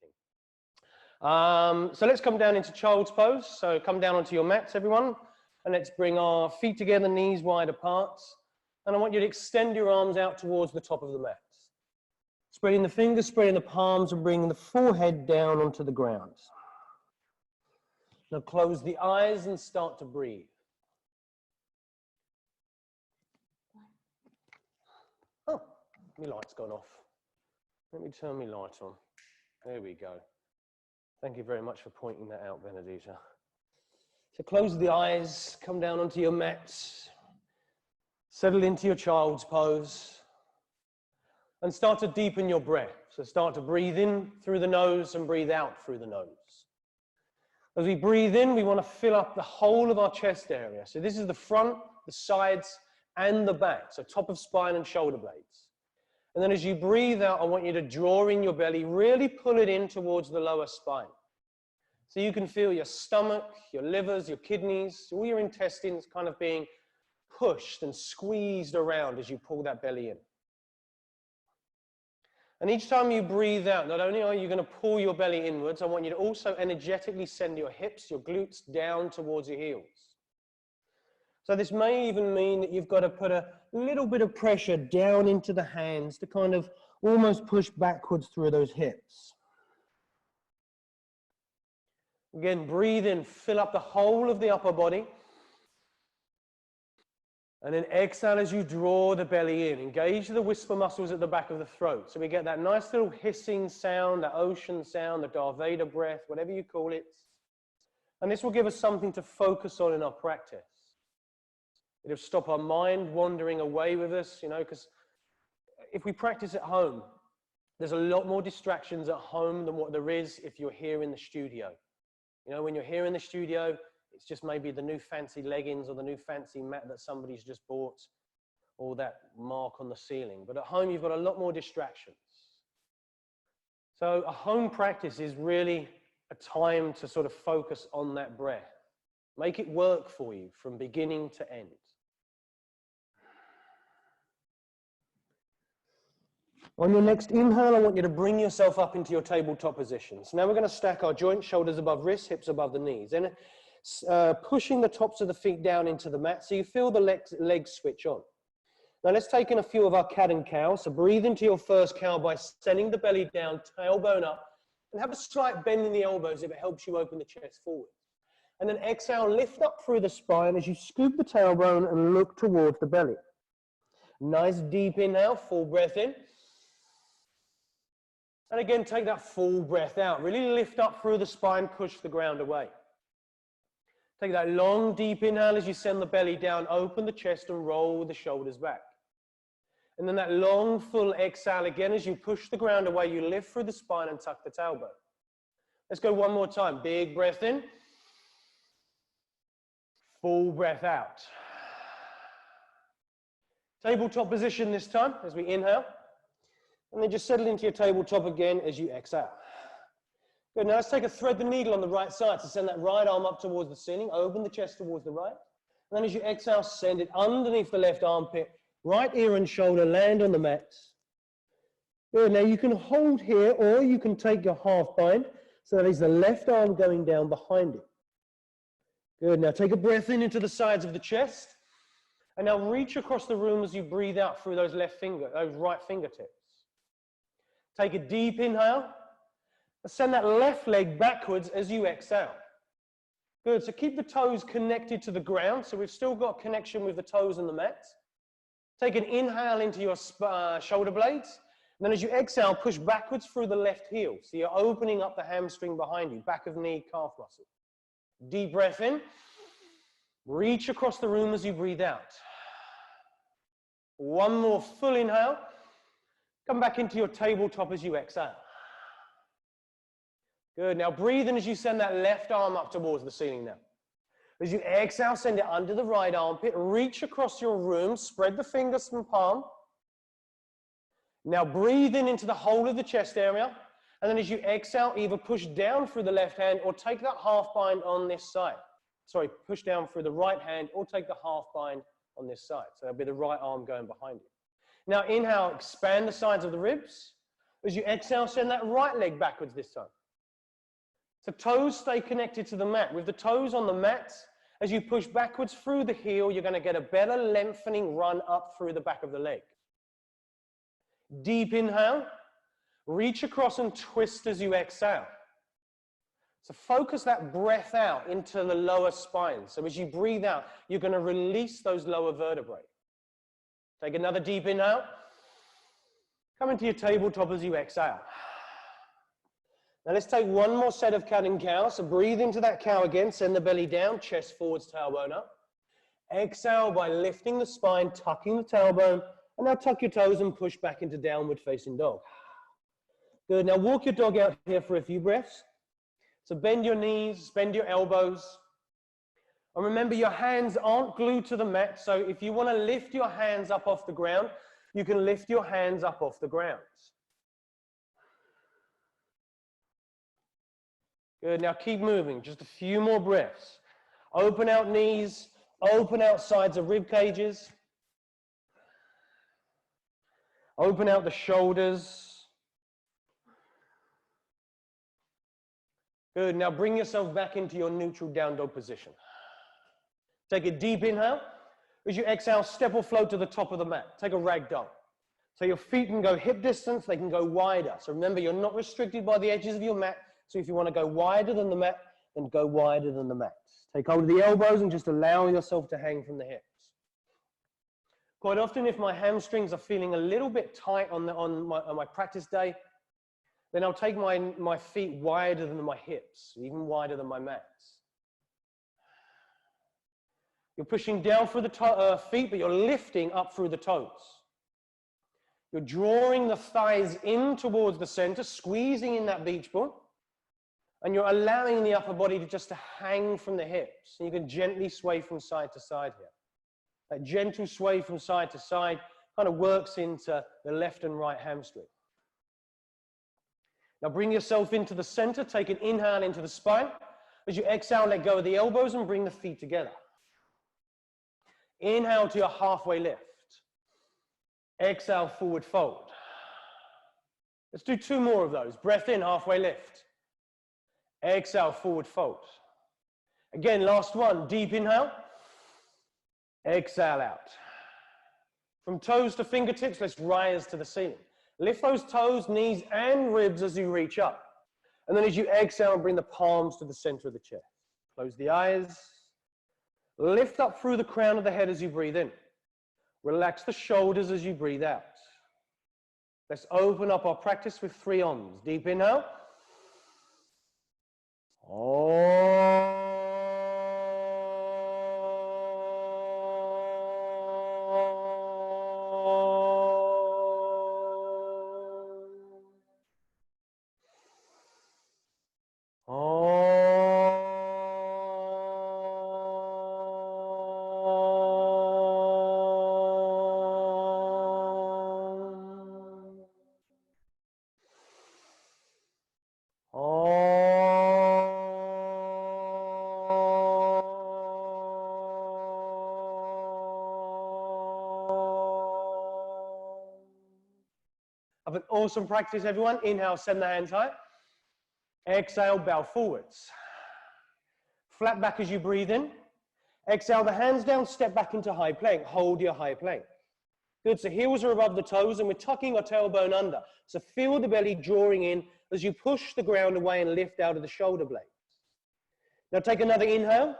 anything. So let's come down into child's pose. So come down onto your mats, everyone, and let's bring our feet together, knees wide apart. And I want you to extend your arms out towards the top of the mat. Spreading the fingers, spreading the palms, and bringing the forehead down onto the ground. Now close the eyes and start to breathe. Oh, my light's gone off. Let me turn my light on. There we go. Thank you very much for pointing that out, Benedita. So close the eyes, come down onto your mats, settle into your child's pose, and start to deepen your breath. So start to breathe in through the nose and breathe out through the nose. As we breathe in, we want to fill up the whole of our chest area. So this is the front, the sides, and the back. So top of spine and shoulder blades. And then as you breathe out, I want you to draw in your belly, really pull it in towards the lower spine. So you can feel your stomach, your livers, your kidneys, all your intestines kind of being pushed and squeezed around as you pull that belly in. And each time you breathe out, not only are you going to pull your belly inwards, I want you to also energetically send your hips, your glutes down towards your heels. So this may even mean that you've got to put a little bit of pressure down into the hands to kind of almost push backwards through those hips. Again, breathe in, fill up the whole of the upper body. And then exhale as you draw the belly in. Engage the whisper muscles at the back of the throat. So we get that nice little hissing sound, that ocean sound, the Darth Vader breath, whatever you call it. And this will give us something to focus on in our practice. It'll stop our mind wandering away with us, you know, because if we practice at home, there's a lot more distractions at home than what there is if you're here in the studio. You know, when you're here in the studio, it's just maybe the new fancy leggings or the new fancy mat that somebody's just bought or that mark on the ceiling. But at home, you've got a lot more distractions. So a home practice is really a time to sort of focus on that breath. Make it work for you from beginning to end. On your next inhale, I want you to bring yourself up into your tabletop position. So now we're going to stack our joints, shoulders above wrists, hips above the knees. And pushing the tops of the feet down into the mat so you feel the legs switch on. Now let's take in a few of our cat and cow. So breathe into your first cow by sending the belly down, tailbone up, and have a slight bend in the elbows if it helps you open the chest forward. And then exhale, lift up through the spine as you scoop the tailbone and look towards the belly. Nice deep inhale, full breath in. And again, take that full breath out. Really lift up through the spine, push the ground away. Take that long, deep inhale as you send the belly down, open the chest and roll the shoulders back. And then that long, full exhale again as you push the ground away, you lift through the spine and tuck the tailbone. Let's go one more time. Big breath in. Full breath out. Tabletop position this time as we inhale. And then just settle into your tabletop again as you exhale. Good, now let's take a thread the needle on the right side. So send that right arm up towards the ceiling, open the chest towards the right. And then as you exhale, send it underneath the left armpit, right ear and shoulder land on the mat. Good, now you can hold here or you can take your half bind. So that is the left arm going down behind it. Good, now take a breath in into the sides of the chest. And now reach across the room as you breathe out through those right fingertips. Take a deep inhale. Send that left leg backwards as you exhale. Good, so keep the toes connected to the ground. So we've still got connection with the toes and the mat. Take an inhale into your shoulder blades. And then as you exhale, push backwards through the left heel. So you're opening up the hamstring behind you, back of knee, calf muscle. Deep breath in. Reach across the room as you breathe out. One more full inhale. Come back into your tabletop as you exhale. Good, now breathe in as you send that left arm up towards the ceiling now. As you exhale, send it under the right armpit, reach across your room, spread the fingers and palm. Now breathe in into the whole of the chest area, and then as you exhale, either push down through the left hand or take that half bind on this side. Sorry, push down through the right hand or take the half bind on this side. So that'll be the right arm going behind you. Now inhale, expand the sides of the ribs. As you exhale, send that right leg backwards this time. So toes stay connected to the mat. With the toes on the mat, as you push backwards through the heel, you're going to get a better lengthening run up through the back of the leg. Deep inhale. Reach across and twist as you exhale. So focus that breath out into the lower spine. So as you breathe out, you're going to release those lower vertebrae. Take another deep inhale. Come into your tabletop as you exhale. Now let's take one more set of counting cows. So breathe into that cow again. Send the belly down, chest forwards, tailbone up. Exhale by lifting the spine, tucking the tailbone. And now tuck your toes and push back into downward facing dog. Good. Now walk your dog out here for a few breaths. So bend your knees, bend your elbows. And remember, your hands aren't glued to the mat. So if you want to lift your hands up off the ground, you can lift your hands up off the ground. Good. Now keep moving. Just a few more breaths. Open out knees. Open out sides of rib cages. Open out the shoulders. Good. Now bring yourself back into your neutral down dog position. Take a deep inhale. As you exhale, step or float to the top of the mat. Take a rag doll. So your feet can go hip distance, they can go wider. So remember, you're not restricted by the edges of your mat. So if you want to go wider than the mat, then go wider than the mat. Take hold of the elbows and just allow yourself to hang from the hips. Quite often, if my hamstrings are feeling a little bit tight on my practice day, then I'll take my feet wider than my hips, even wider than my mats. You're pushing down through the feet, but you're lifting up through the toes. You're drawing the thighs in towards the center, squeezing in that beach ball, and you're allowing the upper body to just hang from the hips. And you can gently sway from side to side here. That gentle sway from side to side kind of works into the left and right hamstring. Now bring yourself into the center, take an inhale into the spine. As you exhale, let go of the elbows and bring the feet together. Inhale to your halfway lift. Exhale, forward fold. Let's do two more of those. Breath in, halfway lift. Exhale, forward fold. Again, last one. Deep inhale. Exhale out. From toes to fingertips, let's rise to the ceiling. Lift those toes, knees, and ribs as you reach up. And then as you exhale, bring the palms to the center of the chest. Close the eyes. Lift up through the crown of the head as you breathe in. Relax the shoulders as you breathe out. Let's open up our practice with 3 Oms. Deep inhale. Om. Have an awesome practice, everyone. Inhale, send the hands high. Exhale, bow forwards. Flat back as you breathe in. Exhale, the hands down, step back into high plank. Hold your high plank. Good, so heels are above the toes and we're tucking our tailbone under. So feel the belly drawing in as you push the ground away and lift out of the shoulder blades. Now take another inhale.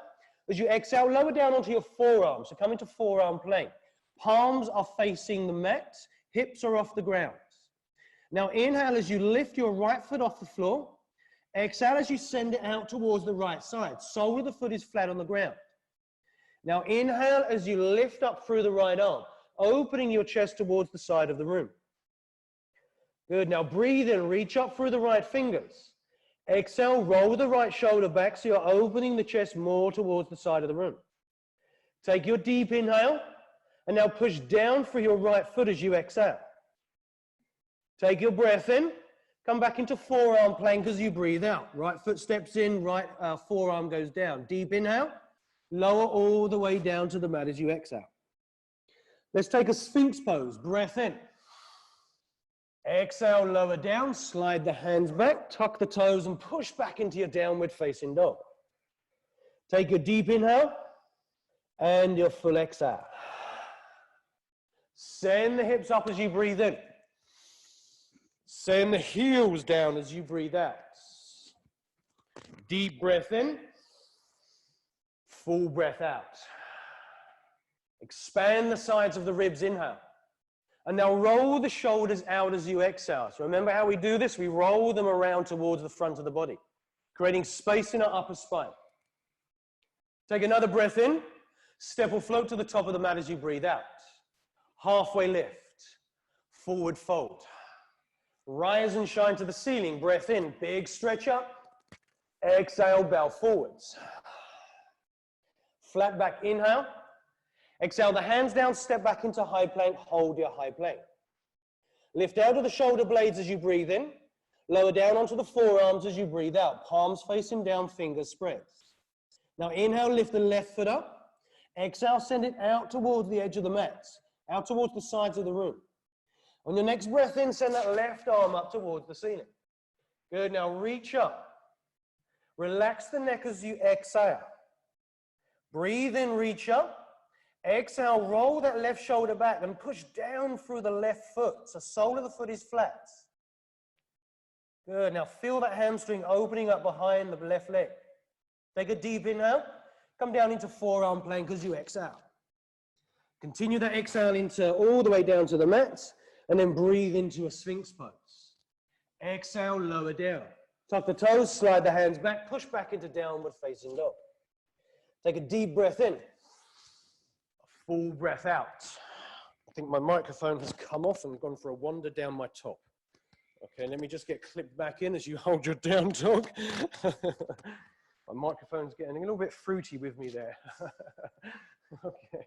As you exhale, lower down onto your forearms. So come into forearm plank. Palms are facing the mat. Hips are off the ground. Now inhale as you lift your right foot off the floor. Exhale as you send it out towards the right side. Sole of the foot is flat on the ground. Now inhale as you lift up through the right arm, opening your chest towards the side of the room. Good, now breathe in, reach up through the right fingers. Exhale, roll the right shoulder back so you're opening the chest more towards the side of the room. Take your deep inhale and now push down through your right foot as you exhale. Take your breath in, come back into forearm plank as you breathe out. Right foot steps in, right forearm goes down. Deep inhale, lower all the way down to the mat as you exhale. Let's take a Sphinx pose, breath in. Exhale, lower down, slide the hands back, tuck the toes and push back into your downward facing dog. Take your deep inhale and your full exhale. Send the hips up as you breathe in. Send the heels down as you breathe out. Deep breath in, full breath out. Expand the sides of the ribs, inhale. And now roll the shoulders out as you exhale. So remember how we do this? We roll them around towards the front of the body, creating space in our upper spine. Take another breath in. Step or float to the top of the mat as you breathe out. Halfway lift. Forward fold. Rise and shine to the ceiling. Breath in. Big stretch up. Exhale, bow forwards. Flat back, inhale. Exhale the hands down, step back into high plank, hold your high plank. Lift out of the shoulder blades as you breathe in. Lower down onto the forearms as you breathe out. Palms facing down, fingers spread. Now inhale, lift the left foot up. Exhale, send it out towards the edge of the mat, out towards the sides of the room. On your next breath in, send that left arm up towards the ceiling. Good, now reach up. Relax the neck as you exhale. Breathe in, reach up. Exhale, roll that left shoulder back and push down through the left foot. So sole of the foot is flat. Good, now feel that hamstring opening up behind the left leg. Take a deep inhale. Come down into forearm plank as you exhale. Continue that exhale into all the way down to the mat. And then breathe into a Sphinx pose. Exhale, lower down. Tuck the toes, slide the hands back, push back into downward facing dog. Take a deep breath in. Full breath out. I think my microphone has come off and gone for a wander down my top. Okay, let me just get clipped back in as you hold your down dog. My microphone's getting a little bit fruity with me there. Okay.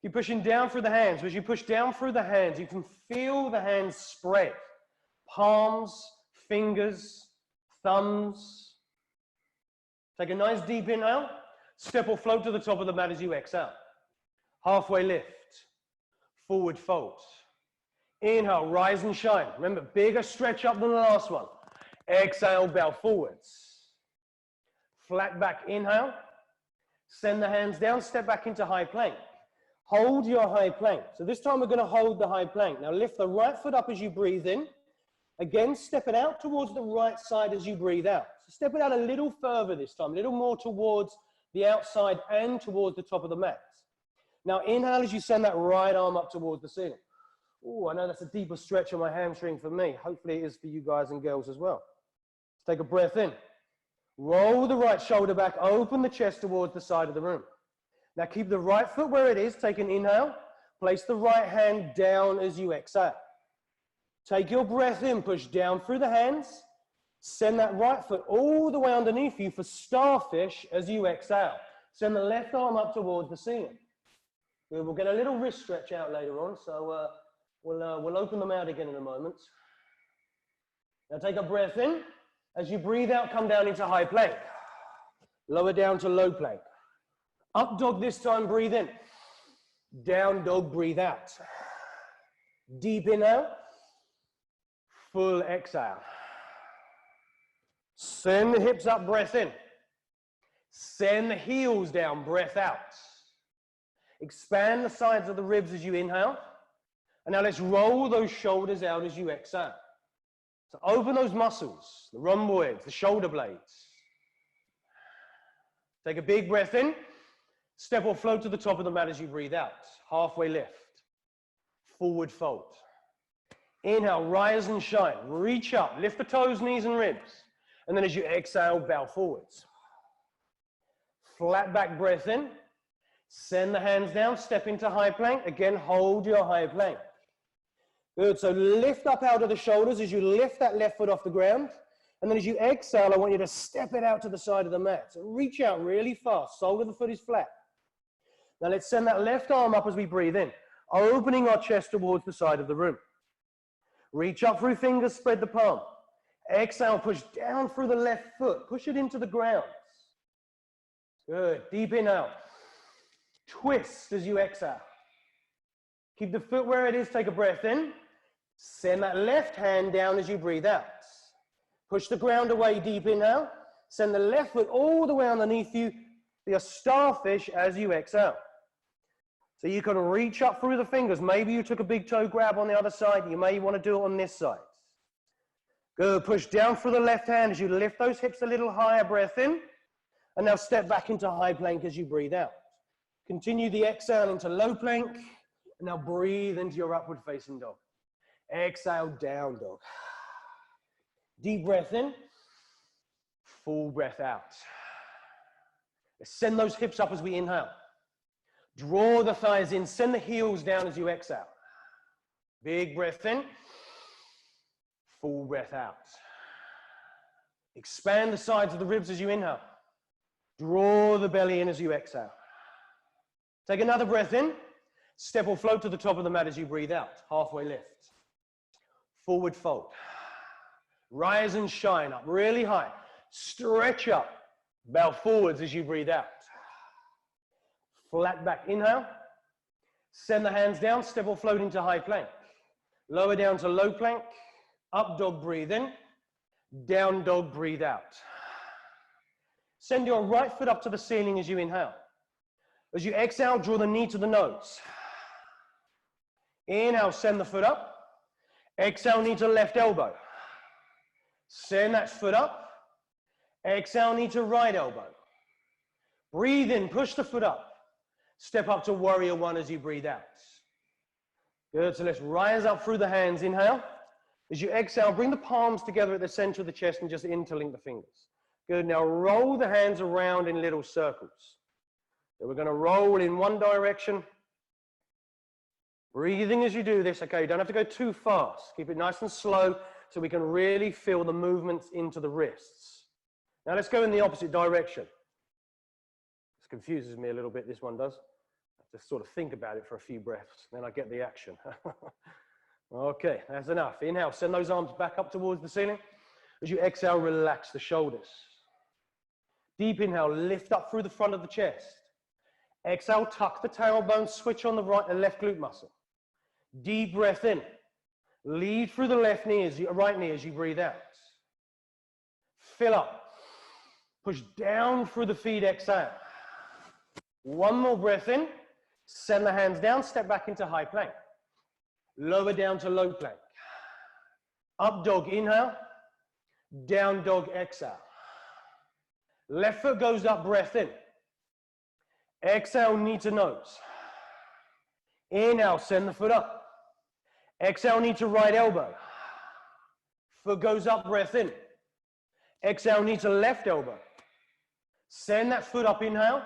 Keep pushing down through the hands. As you push down through the hands, you can feel the hands spread. Palms, fingers, thumbs. Take a nice deep inhale. Step or float to the top of the mat as you exhale. Halfway lift, forward fold. Inhale, rise and shine. Remember, bigger stretch up than the last one. Exhale, bow forwards. Flat back, inhale. Send the hands down, step back into high plank. Hold your high plank. So this time we're going to hold the high plank. Now lift the right foot up as you breathe in. Again, step it out towards the right side as you breathe out. So step it out a little further this time, a little more towards the outside and towards the top of the mat. Now inhale as you send that right arm up towards the ceiling. Oh, I know that's a deeper stretch on my hamstring for me. Hopefully it is for you guys and girls as well. Let's take a breath in. Roll the right shoulder back, open the chest towards the side of the room. Now keep the right foot where it is, take an inhale. Place the right hand down as you exhale. Take your breath in, push down through the hands. Send that right foot all the way underneath you for starfish as you exhale. Send the left arm up towards the ceiling. We'll get a little wrist stretch out later on, so we'll open them out again in a moment. Now take a breath in. As you breathe out, come down into high plank. Lower down to low plank. Up dog this time, breathe in. Down dog, breathe out. Deep inhale. Full exhale. Send the hips up, breath in. Send the heels down, breath out. Expand the sides of the ribs as you inhale. And now let's roll those shoulders out as you exhale. So open those muscles, the rhomboids, the shoulder blades. Take a big breath in. Step or float to the top of the mat as you breathe out. Halfway lift. Forward fold. Inhale, rise and shine. Reach up, lift the toes, knees, and ribs. And then as you exhale, bow forwards. Flat back breath in. Send the hands down, step into high plank. Again, hold your high plank. Good, so lift up out of the shoulders as you lift that left foot off the ground. And then as you exhale, I want you to step it out to the side of the mat. So reach out really fast, sole of the foot is flat. Now let's send that left arm up as we breathe in, opening our chest towards the side of the room. Reach up through fingers, spread the palm. Exhale, push down through the left foot, push it into the ground. Good, deep inhale. Twist as you exhale. Keep the foot where it is, take a breath in. Send that left hand down as you breathe out. Push the ground away, deep inhale. Send the left foot all the way underneath you. Be a starfish as you exhale. So you can reach up through the fingers. Maybe you took a big toe grab on the other side. You may want to do it on this side. Good. Push down through the left hand as you lift those hips a little higher. Breath in. And now step back into high plank as you breathe out. Continue the exhale into low plank. And now breathe into your upward facing dog. Exhale, down dog. Deep breath in. Full breath out. Send those hips up as we inhale. Draw the thighs in. Send the heels down as you exhale. Big breath in. Full breath out. Expand the sides of the ribs as you inhale. Draw the belly in as you exhale. Take another breath in. Step or float to the top of the mat as you breathe out. Halfway lift. Forward fold. Rise and shine up really high. Stretch up. Bow forwards as you breathe out. Flat back, inhale. Send the hands down, step or float into high plank. Lower down to low plank. Up dog, breathe in. Down dog, breathe out. Send your right foot up to the ceiling as you inhale. As you exhale, draw the knee to the nose. Inhale, send the foot up. Exhale, knee to left elbow. Send that foot up. Exhale, knee to right elbow. Breathe in, push the foot up. Step up to warrior one as you breathe out. Good, so let's rise up through the hands, inhale. As you exhale, bring the palms together at the center of the chest and just interlink the fingers. Good, now roll the hands around in little circles. So we're gonna roll in one direction. Breathing as you do this, okay, you don't have to go too fast. Keep it nice and slow so we can really feel the movements into the wrists. Now let's go in the opposite direction. This confuses me a little bit, this one does. I have to sort of think about it for a few breaths, then I get the action. Okay, that's enough. Inhale, send those arms back up towards the ceiling. As you exhale, relax the shoulders. Deep inhale, lift up through the front of the chest. Exhale, tuck the tailbone, switch on the right and left glute muscle. Deep breath in. Lead through the right knee as you breathe out. Fill up. Push down through the feet, exhale. One more breath in. Send the hands down, step back into high plank. Lower down to low plank. Up dog, inhale. Down dog, exhale. Left foot goes up, breath in. Exhale, knee to nose. Inhale, send the foot up. Exhale, knee to right elbow. Foot goes up, breath in. Exhale, knee to left elbow. Send that foot up, inhale.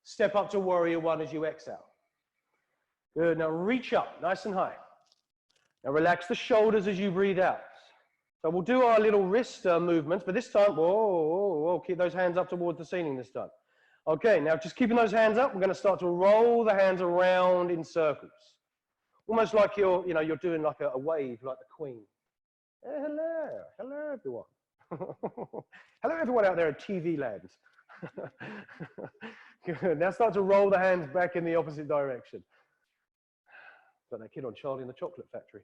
Step up to warrior one as you exhale. Good, now reach up, nice and high. Now relax the shoulders as you breathe out. So we'll do our little wrist movements, but this time, whoa, keep those hands up towards the ceiling this time. Okay, now just keeping those hands up, we're going to start to roll the hands around in circles. Almost like you're doing like a wave, like the Queen. Hey, hello everyone. Hello everyone out there at TV land. Good, now start to roll the hands back in the opposite direction. Got that kid on Charlie in the Chocolate Factory.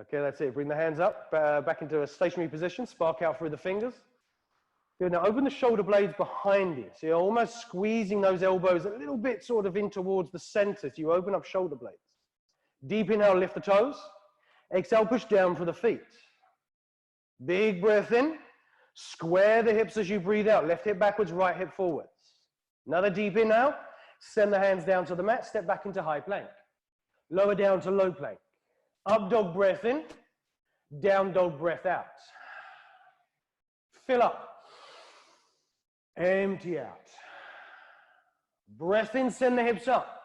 Okay, that's it. Bring the hands up, back into a stationary position, spark out through the fingers. Good, now open the shoulder blades behind you. So you're almost squeezing those elbows a little bit sort of in towards the center. So you open up shoulder blades. Deep inhale, lift the toes. Exhale, push down for the feet. Big breath in. Square the hips as you breathe out. Left hip backwards, right hip forwards. Another deep inhale. Send the hands down to the mat. Step back into high plank. Lower down to low plank. Up dog, breath in. Down dog, breath out. Fill up. Empty out. Breath in, send the hips up.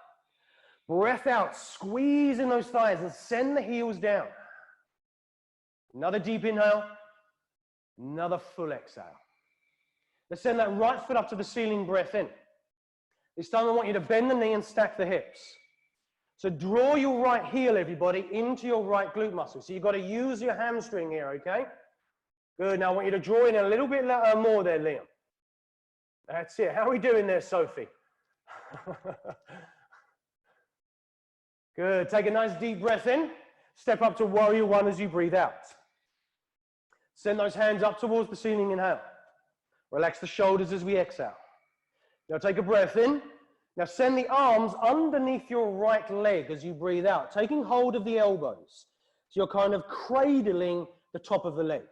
Breath out, squeeze in those thighs and send the heels down. Another deep inhale. Another full exhale. Let's send that right foot up to the ceiling, breath in. This time I want you to bend the knee and stack the hips. So draw your right heel, everybody, into your right glute muscle. So you've got to use your hamstring here, okay? Good, now I want you to draw in a little bit more there, Liam. That's it. How are we doing there, Sophie? Good. Take a nice deep breath in. Step up to warrior one as you breathe out. Send those hands up towards the ceiling, inhale. Relax the shoulders as we exhale. Now take a breath in. Now send the arms underneath your right leg as you breathe out, taking hold of the elbows. So you're kind of cradling the top of the leg.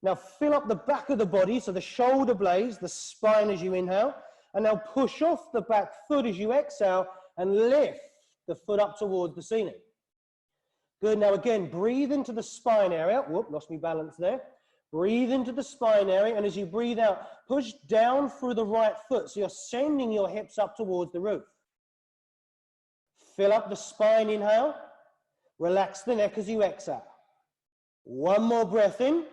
Now fill up the back of the body, so the shoulder blades, the spine as you inhale, and now push off the back foot as you exhale and lift the foot up towards the ceiling. Good. Now again, breathe into the spine area. Whoop, lost me balance there. Breathe into the spine area, and as you breathe out, push down through the right foot, so you're sending your hips up towards the roof. Fill up the spine, inhale. Relax the neck as you exhale. One more breath in.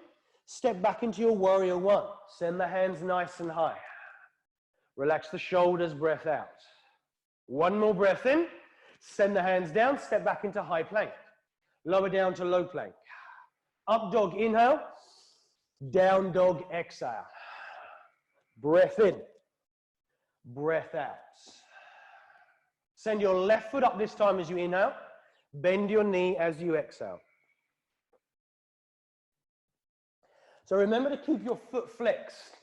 Step back into your warrior one. Send the hands nice and high. Relax the shoulders, breath out. One more breath in. Send the hands down, step back into high plank. Lower down to low plank. Up dog, inhale. Down dog, exhale. Breath in. Breath out. Send your left foot up this time as you inhale. Bend your knee as you exhale. So remember to keep your foot flexed.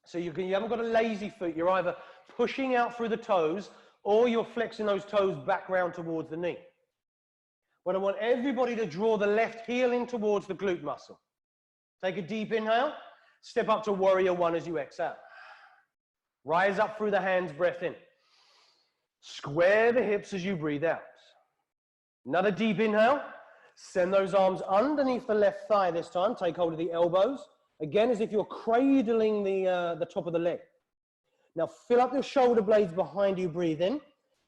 So you haven't got a lazy foot. You're either pushing out through the toes or you're flexing those toes back round towards the knee. But I want everybody to draw the left heel in towards the glute muscle. Take a deep inhale. Step up to warrior one as you exhale. Rise up through the hands, breath in. Square the hips as you breathe out. Another deep inhale. Send those arms underneath the left thigh this time. Take hold of the elbows. Again, as if you're cradling the top of the leg. Now fill up your shoulder blades behind you, breathe in.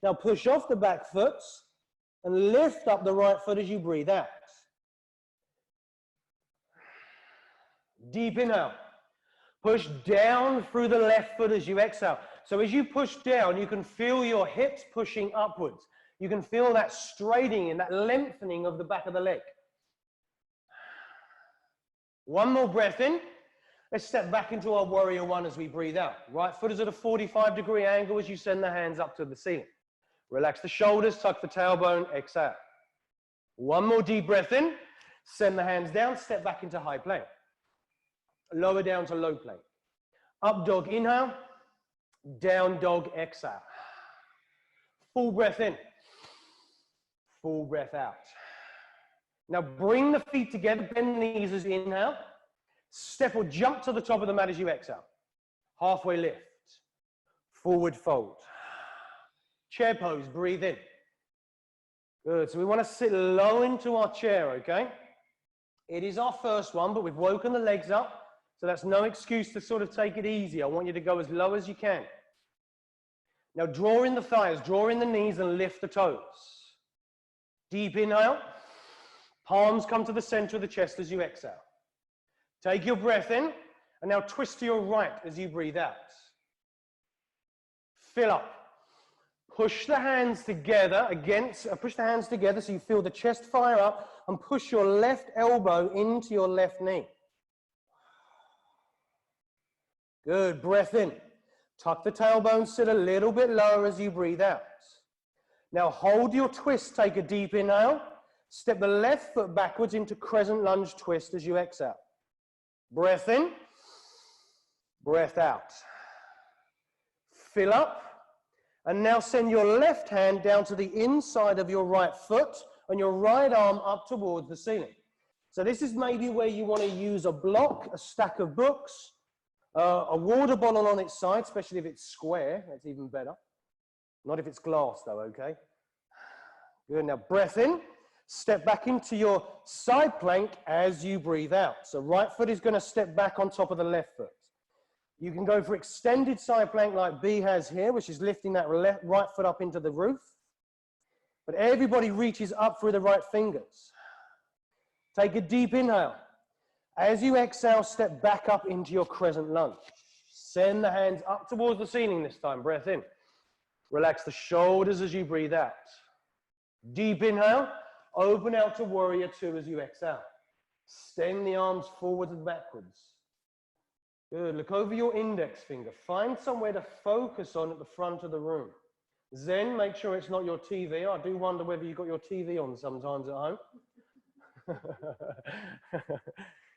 Now push off the back foot and lift up the right foot as you breathe out. Deep inhale. Push down through the left foot as you exhale. So as you push down, you can feel your hips pushing upwards. You can feel that straightening and that lengthening of the back of the leg. One more breath in. Let's step back into our warrior one as we breathe out. Right foot is at a 45-degree angle as you send the hands up to the ceiling. Relax the shoulders, tuck the tailbone, exhale. One more deep breath in. Send the hands down, step back into high plank. Lower down to low plank. Up dog, inhale. Down dog, exhale. Full breath in. Full breath out. Now bring the feet together, bend the knees as you inhale. Step or jump to the top of the mat as you exhale. Halfway lift. Forward fold. Chair pose, breathe in. Good, so we want to sit low into our chair, okay? It is our first one, but we've woken the legs up, so that's no excuse to sort of take it easy. I want you to go as low as you can. Now draw in the thighs, draw in the knees and lift the toes. Deep inhale. Palms come to the center of the chest as you exhale. Take your breath in, and now twist to your right as you breathe out. Fill up. Push the hands together push the hands together so you feel the chest fire up, and push your left elbow into your left knee. Good, breath in. Tuck the tailbone, sit a little bit lower as you breathe out. Now hold your twist, take a deep inhale. Step the left foot backwards into crescent lunge twist as you exhale. Breath in, breath out. Fill up, and now send your left hand down to the inside of your right foot and your right arm up towards the ceiling. So this is maybe where you want to use a block, a stack of books, a water bottle on its side, especially if it's square, that's even better. Not if it's glass though, okay? Good, now breath in. Step back into your side plank as you breathe out. So right foot is going to step back on top of the left foot. You can go for extended side plank like B has here, which is lifting that right foot up into the roof. But everybody reaches up through the right fingers. Take a deep inhale. As you exhale, step back up into your crescent lunge. Send the hands up towards the ceiling this time. Breath in. Relax the shoulders as you breathe out. Deep inhale. Open out to warrior two as you exhale. Extend the arms forwards and backwards. Good. Look over your index finger. Find somewhere to focus on at the front of the room. Zen, make sure it's not your TV. I do wonder whether you've got your TV on sometimes at home.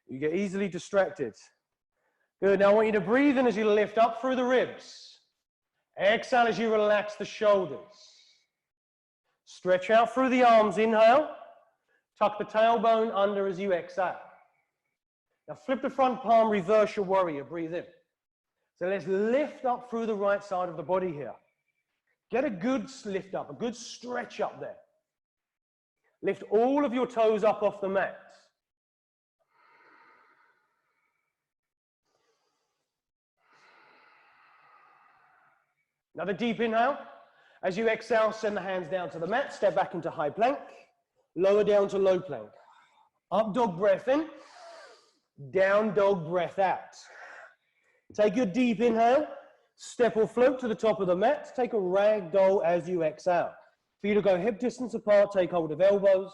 You get easily distracted. Good, now I want you to breathe in as you lift up through the ribs. Exhale as you relax the shoulders. Stretch out through the arms, inhale. Tuck the tailbone under as you exhale. Now flip the front palm, reverse your warrior, breathe in. So let's lift up through the right side of the body here. Get a good lift up, a good stretch up there. Lift all of your toes up off the mat. Another deep inhale. As you exhale, send the hands down to the mat, step back into high plank, lower down to low plank. Up dog breath in, down dog breath out. Take your deep inhale, step or float to the top of the mat, take a ragdoll as you exhale. For you to go hip distance apart, take hold of elbows,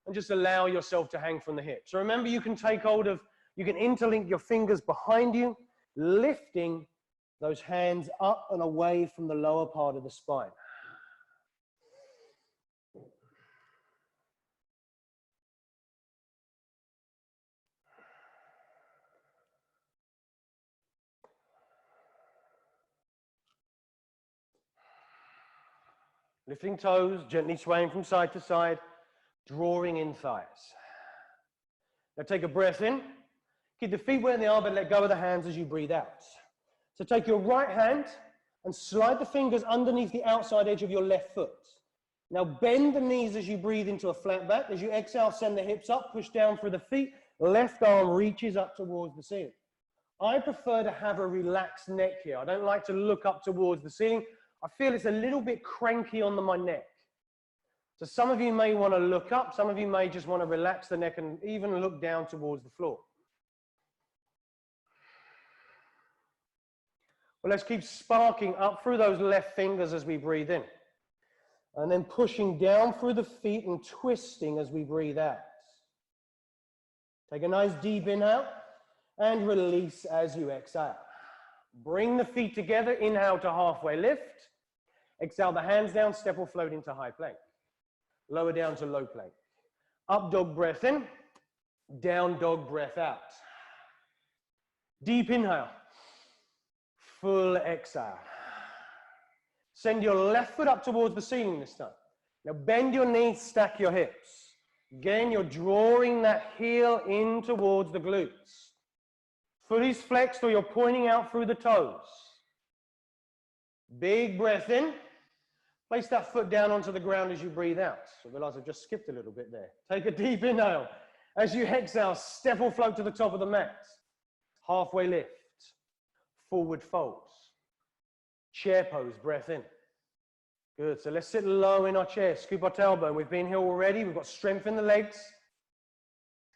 and just allow yourself to hang from the hips. So remember, you can take hold of, you can interlink your fingers behind you, lifting those hands up and away from the lower part of the spine. Lifting toes, gently swaying from side to side, drawing in thighs. Now take a breath in. Keep the feet where they are, but let go of the hands as you breathe out. So take your right hand and slide the fingers underneath the outside edge of your left foot. Now bend the knees as you breathe into a flat back. As you exhale, send the hips up, push down through the feet. Left arm reaches up towards the ceiling. I prefer to have a relaxed neck here. I don't like to look up towards the ceiling. I feel it's a little bit cranky on my neck. So some of you may want to look up, some of you may just want to relax the neck and even look down towards the floor. Well, let's keep sparking up through those left fingers as we breathe in. And then pushing down through the feet and twisting as we breathe out. Take a nice deep inhale and release as you exhale. Bring the feet together, inhale to halfway lift. Exhale the hands down, step or float into high plank. Lower down to low plank. Up dog breath in, down dog breath out. Deep inhale, full exhale. Send your left foot up towards the ceiling this time. Now bend your knees, stack your hips. Again, you're drawing that heel in towards the glutes. Foot is flexed or you're pointing out through the toes. Big breath in. Place that foot down onto the ground as you breathe out. I realize I've just skipped a little bit there. Take a deep inhale. As you exhale, step or float to the top of the mat. Halfway lift. Forward folds. Chair pose, breath in. Good, so let's sit low in our chair. Scoop our tailbone. We've been here already. We've got strength in the legs.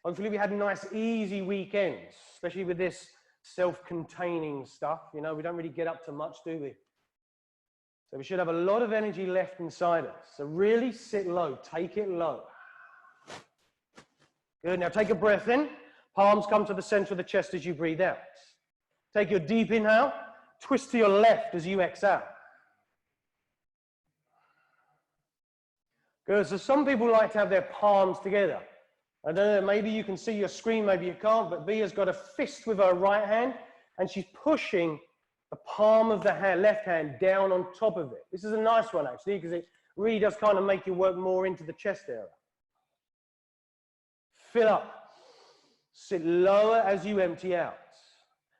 Hopefully we had nice, easy weekends, especially with this self-containing stuff. You know, we don't really get up to much, do we? So we should have a lot of energy left inside us. So really sit low, take it low. Good, now take a breath in. Palms come to the center of the chest as you breathe out. Take your deep inhale, twist to your left as you exhale. Good, so some people like to have their palms together. I don't know, maybe you can see your screen, maybe you can't, but Bia's got a fist with her right hand and she's pushing the palm of the hand, left hand down on top of it. This is a nice one actually, because it really does kind of make you work more into the chest area. Fill up. Sit lower as you empty out.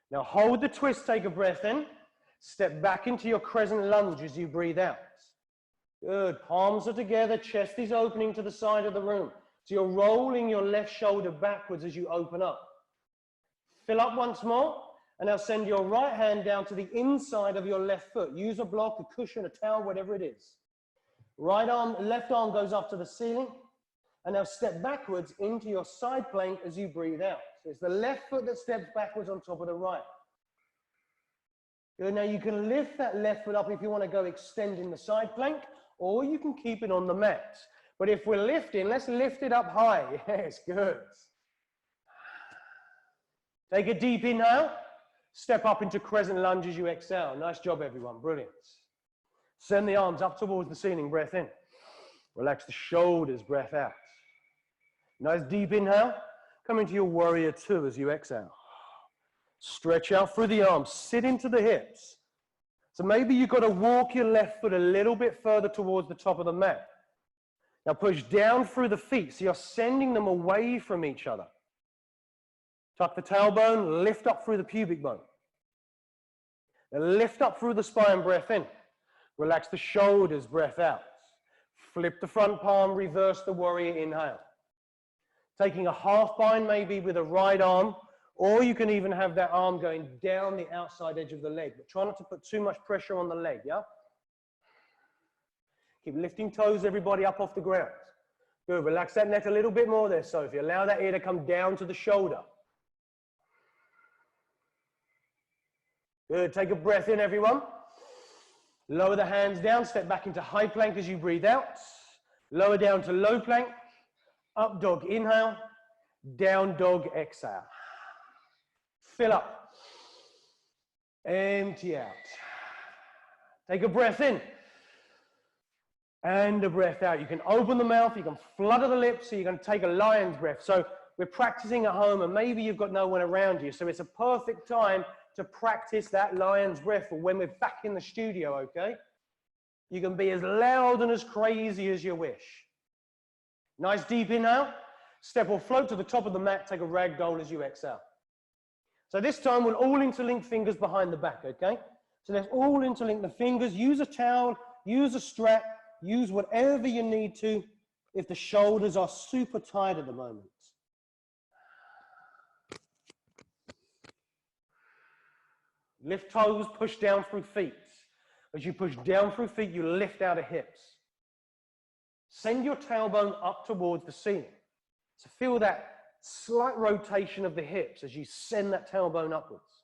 Now hold the twist, take a breath in. Step back into your crescent lunge as you breathe out. Good, palms are together, chest is opening to the side of the room. So you're rolling your left shoulder backwards as you open up. Fill up once more. And now send your right hand down to the inside of your left foot. Use a block, a cushion, a towel, whatever it is. Right arm, left arm goes up to the ceiling. And now step backwards into your side plank as you breathe out. So it's the left foot that steps backwards on top of the right. Good, now you can lift that left foot up if you want to go extending the side plank, or you can keep it on the mat. But if we're lifting, let's lift it up high. Yes, good. Take a deep inhale. Step up into crescent lunge as you exhale. Nice job, everyone. Brilliant. Send the arms up towards the ceiling, breath in. Relax the shoulders, breath out. Nice deep inhale. Come into your warrior two as you exhale. Stretch out through the arms, sit into the hips. So maybe you've got to walk your left foot a little bit further towards the top of the mat. Now push down through the feet, so you're sending them away from each other. Tuck the tailbone, lift up through the pubic bone. Now lift up through the spine, breath in. Relax the shoulders, breath out. Flip the front palm, reverse the warrior, inhale. Taking a half bind maybe with a right arm, or you can even have that arm going down the outside edge of the leg, but try not to put too much pressure on the leg, yeah? Keep lifting toes, everybody, up off the ground. Good, relax that neck a little bit more there, Sophie. Allow that ear to come down to the shoulder. Good, take a breath in, everyone. Lower the hands down, step back into high plank as you breathe out. Lower down to low plank. Up dog, inhale. Down dog, exhale. Fill up. Empty out. Take a breath in. And a breath out. You can open the mouth, you can flutter the lips, so you're going to take a lion's breath. So we're practicing at home and maybe you've got no one around you. So it's a perfect time to practice that lion's breath for when we're back in the studio, okay? You can be as loud and as crazy as you wish. Nice deep inhale. Step or float to the top of the mat. Take a ragdoll as you exhale. So this time we'll all interlink fingers behind the back, okay? So let's all interlink the fingers. Use a towel, use a strap, use whatever you need to if the shoulders are super tight at the moment. Lift toes, push down through feet. As you push down through feet, you lift out of hips. Send your tailbone up towards the ceiling. So feel that slight rotation of the hips as you send that tailbone upwards.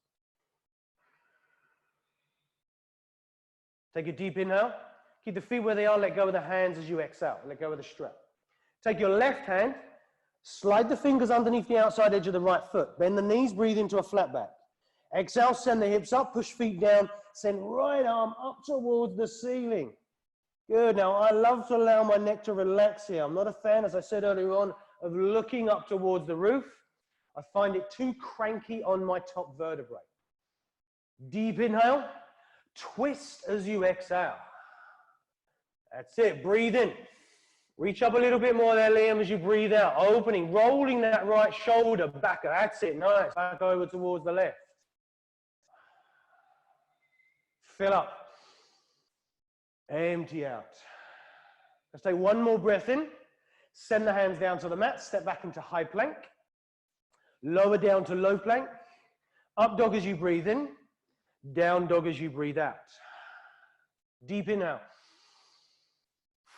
Take a deep inhale. Keep the feet where they are. Let go of the hands as you exhale. Let go of the strap. Take your left hand. Slide the fingers underneath the outside edge of the right foot. Bend the knees. Breathe into a flat back. Exhale, send the hips up, push feet down, send right arm up towards the ceiling. Good. Now, I love to allow my neck to relax here. I'm not a fan, as I said earlier on, of looking up towards the roof. I find it too cranky on my top vertebrae. Deep inhale, twist as you exhale. That's it. Breathe in. Reach up a little bit more there, Liam, as you breathe out. Opening, rolling that right shoulder back. That's it. Nice. Back over towards the left. Fill up. Empty out. Let's take one more breath in. Send the hands down to the mat. Step back into high plank. Lower down to low plank. Up dog as you breathe in. Down dog as you breathe out. Deep inhale.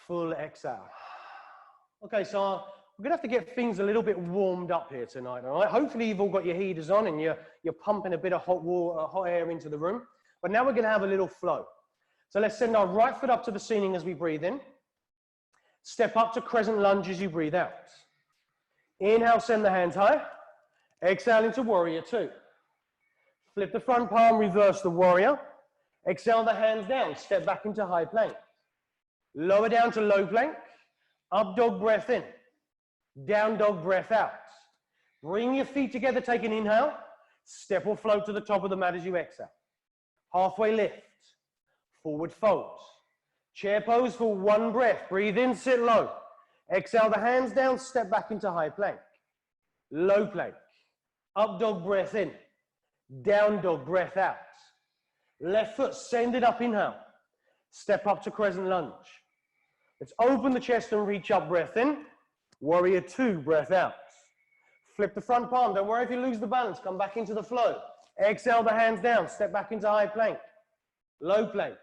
Full exhale. Okay, so we're going to have to get things a little bit warmed up here tonight, all right? Hopefully you've all got your heaters on and you're pumping a bit of hot air into the room. But now we're going to have a little flow. So let's send our right foot up to the ceiling as we breathe in. Step up to crescent lunge as you breathe out. Inhale, send the hands high. Exhale into warrior two. Flip the front palm, reverse the warrior. Exhale the hands down, step back into high plank. Lower down to low plank. Up dog, breath in. Down dog, breath out. Bring your feet together, take an inhale. Step or float to the top of the mat as you exhale. Halfway lift. Forward fold. Chair pose for one breath. Breathe in, sit low. Exhale the hands down, step back into high plank. Low plank. Up dog, breath in. Down dog, breath out. Left foot, send it up, inhale. Step up to crescent lunge. Let's open the chest and reach up, breath in. Warrior two, breath out. Flip the front palm. Don't worry if you lose the balance. Come back into the flow. Exhale the hands down. Step back into high plank. Low plank.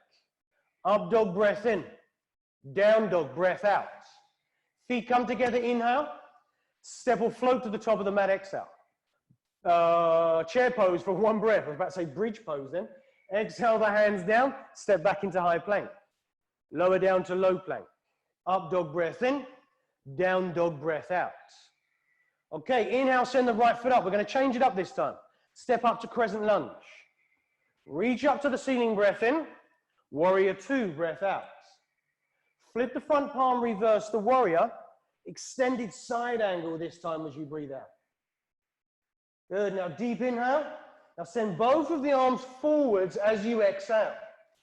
Up dog, breath in. Down dog, breath out. Feet come together, inhale. Step or float to the top of the mat, exhale. Chair pose for one breath. I was about to say bridge pose then. Exhale the hands down. Step back into high plank. Lower down to low plank. Up dog, breath in. Down dog, breath out. Okay, inhale, send the right foot up. We're going to change it up this time. Step up to crescent lunge. Reach up to the ceiling, breath in. Warrior two, breath out. Flip the front palm, reverse the warrior. Extended side angle this time as you breathe out. Good, now deep inhale. Now send both of the arms forwards as you exhale.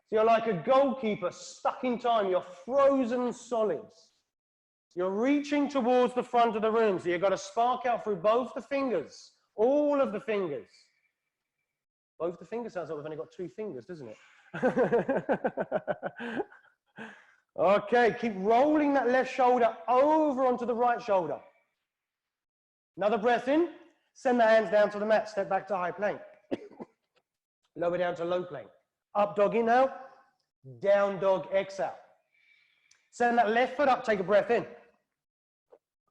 So you're like a goalkeeper stuck in time. You're frozen solids. You're reaching towards the front of the room. So you've got to spark out through both the fingers. All of the fingers. Both the fingers sounds like we've only got two fingers, doesn't it? Okay, keep rolling that left shoulder over onto the right shoulder. Another breath in. Send the hands down to the mat. Step back to high plank. Lower down to low plank. Up dog inhale. Down dog exhale. Send that left foot up. Take a breath in.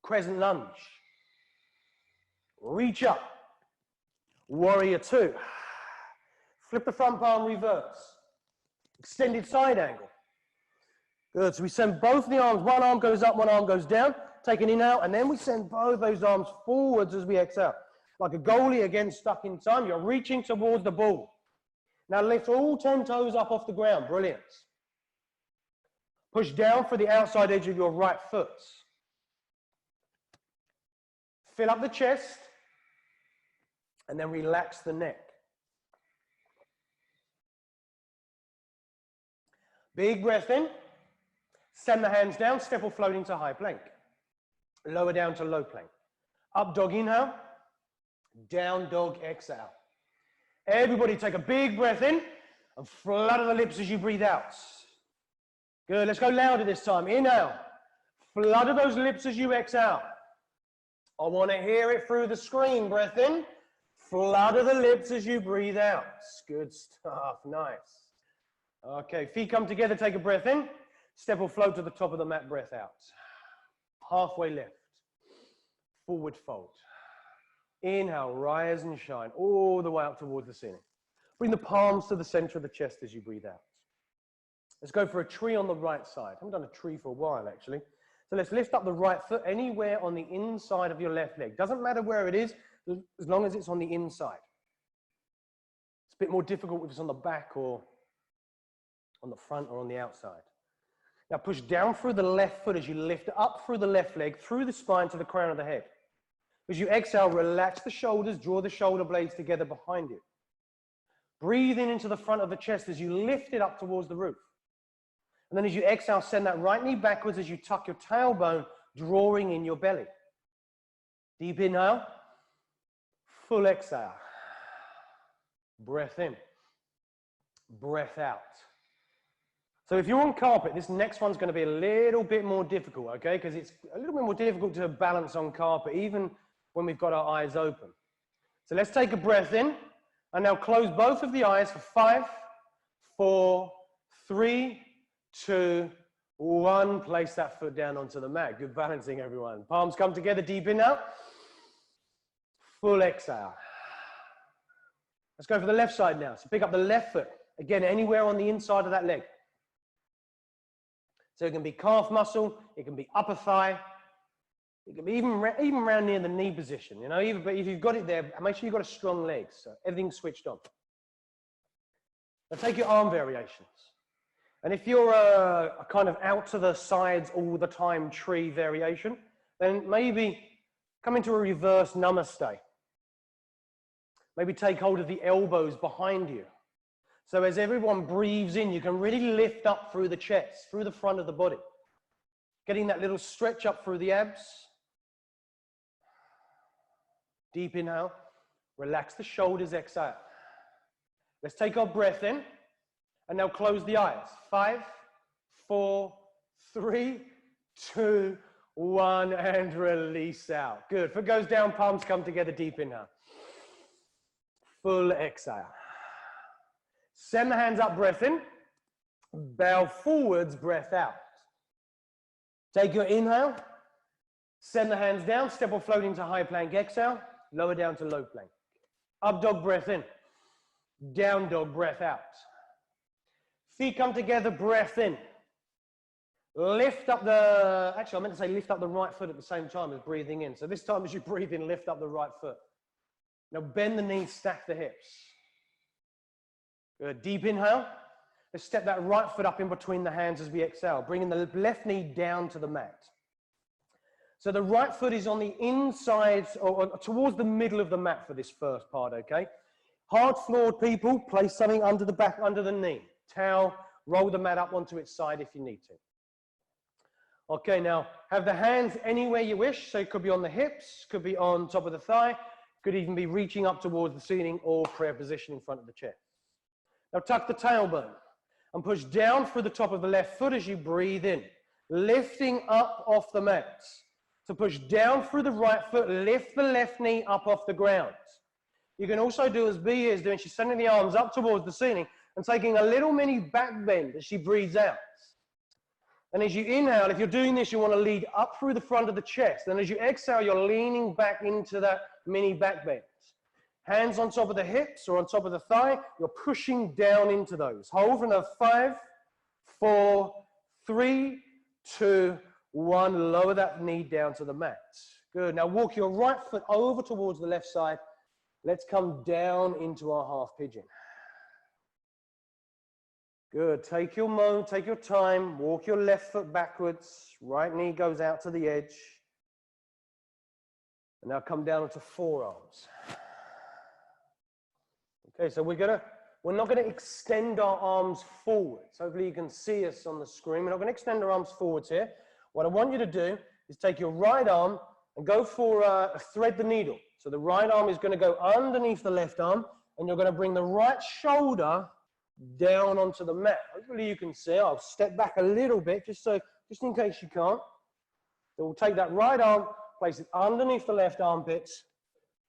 Crescent lunge. Reach up. Warrior two. Flip the front palm, reverse. Extended side angle. Good, so we send both the arms, one arm goes up, one arm goes down. Take an inhale, and then we send both those arms forwards as we exhale. Like a goalie, again, stuck in time. You're reaching towards the ball. Now lift all 10 toes up off the ground. Brilliant. Push down for the outside edge of your right foot. Fill up the chest, and then relax the neck. Big breath in. Send the hands down, step or float into high plank. Lower down to low plank. Up dog inhale, down dog exhale. Everybody take a big breath in and flutter the lips as you breathe out. Good, let's go louder this time. Inhale, flutter those lips as you exhale. I want to hear it through the screen. Breath in, flutter the lips as you breathe out. Good stuff, nice. Okay, feet come together, take a breath in. Step or float to the top of the mat, breath out. Halfway lift. Forward fold. Inhale, rise and shine all the way up towards the ceiling. Bring the palms to the center of the chest as you breathe out. Let's go for a tree on the right side. I haven't done a tree for a while, actually. So let's lift up the right foot anywhere on the inside of your left leg. Doesn't matter where it is, as long as it's on the inside. It's a bit more difficult if it's on the back or on the front or on the outside. Now push down through the left foot as you lift up through the left leg, through the spine to the crown of the head. As you exhale, relax the shoulders, draw the shoulder blades together behind you. Breathe in into the front of the chest as you lift it up towards the roof. And then as you exhale, send that right knee backwards as you tuck your tailbone, drawing in your belly. Deep inhale, full exhale. Breath in, breath out. So if you're on carpet, this next one's going to be a little bit more difficult, okay? Because it's a little bit more difficult to balance on carpet, even when we've got our eyes open. So let's take a breath in, and now close both of the eyes for 5, 4, 3, 2, 1. Place that foot down onto the mat. Good balancing, everyone. Palms come together, deep inhale. Full exhale. Let's go for the left side now. So pick up the left foot. Again, anywhere on the inside of that leg. So it can be calf muscle, it can be upper thigh, it can be even around near the knee position, you know, but if you've got it there, make sure you've got a strong leg, so everything's switched on. Now take your arm variations. And if you're a kind of out to the sides all the time tree variation, then maybe come into a reverse namaste. Maybe take hold of the elbows behind you. So as everyone breathes in, you can really lift up through the chest, through the front of the body. Getting that little stretch up through the abs. Deep inhale. Relax the shoulders, exhale. Let's take our breath in. And now close the eyes. 5, 4, 3, 2, 1. And release out. Good. Foot goes down, palms come together, deep inhale. Full exhale. Send the hands up, breath in. Bow forwards, breath out. Take your inhale. Send the hands down, step or float into high plank, exhale. Lower down to low plank. Up dog, breath in. Down dog, breath out. Feet come together, breath in. Lift up the, actually I meant to say lift up the right foot at the same time as breathing in. So this time as you breathe in, lift up the right foot. Now bend the knees, stack the hips. Good, deep inhale. Let's step that right foot up in between the hands as we exhale, bringing the left knee down to the mat. So the right foot is on the inside or towards the middle of the mat for this first part, okay? Hard floored people, place something under the back, under the knee. Towel, roll the mat up onto its side if you need to. Okay, now have the hands anywhere you wish. So it could be on the hips, could be on top of the thigh, could even be reaching up towards the ceiling or prayer position in front of the chair. Now tuck the tailbone and push down through the top of the left foot as you breathe in, lifting up off the mat. So push down through the right foot, lift the left knee up off the ground. You can also do as B is doing, she's sending the arms up towards the ceiling and taking a little mini back bend as she breathes out. And as you inhale, if you're doing this, you want to lead up through the front of the chest. And as you exhale, you're leaning back into that mini back bend. Hands on top of the hips or on top of the thigh, you're pushing down into those. Hold for another 5, 4, 3, 2, 1. Lower that knee down to the mat. Good. Now walk your right foot over towards the left side. Let's come down into our half pigeon. Good. Take your moment, take your time. Walk your left foot backwards. Right knee goes out to the edge. And now come down onto forearms. Okay, so we're not going to extend our arms forwards. Hopefully you can see us on the screen. We're not going to extend our arms forwards here. What I want you to do is take your right arm and go for a thread the needle. So the right arm is going to go underneath the left arm, and you're going to bring the right shoulder down onto the mat. Hopefully you can see. I'll step back a little bit just in case you can't. So we'll take that right arm, place it underneath the left armpit,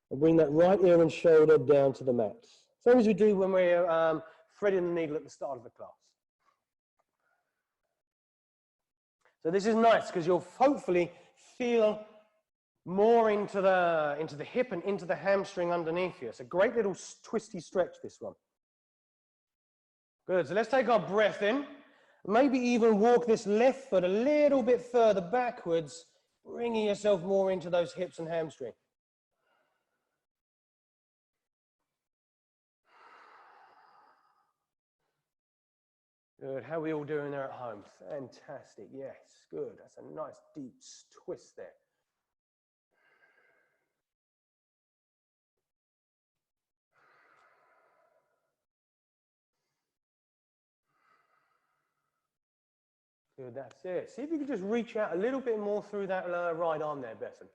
and bring that right ear and shoulder down to the mat. Same as we do when we're threading the needle at the start of the class. So this is nice because you'll hopefully feel more into the hip and into the hamstring underneath you. It's a great little twisty stretch, this one. Good, so let's take our breath in. Maybe even walk this left foot a little bit further backwards, bringing yourself more into those hips and hamstring. Good, how are we all doing there at home? Fantastic, yes, good. That's a nice deep twist there. Good, that's it. See if you can just reach out a little bit more through that right arm there, Bethan.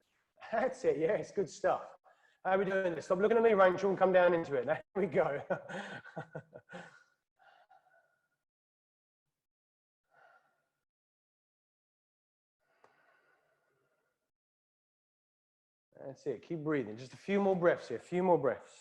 That's it, yes, good stuff. How are we doing this? Stop looking at me, Rachel, and come down into it. There we go. That's it, keep breathing. Just a few more breaths here, a few more breaths.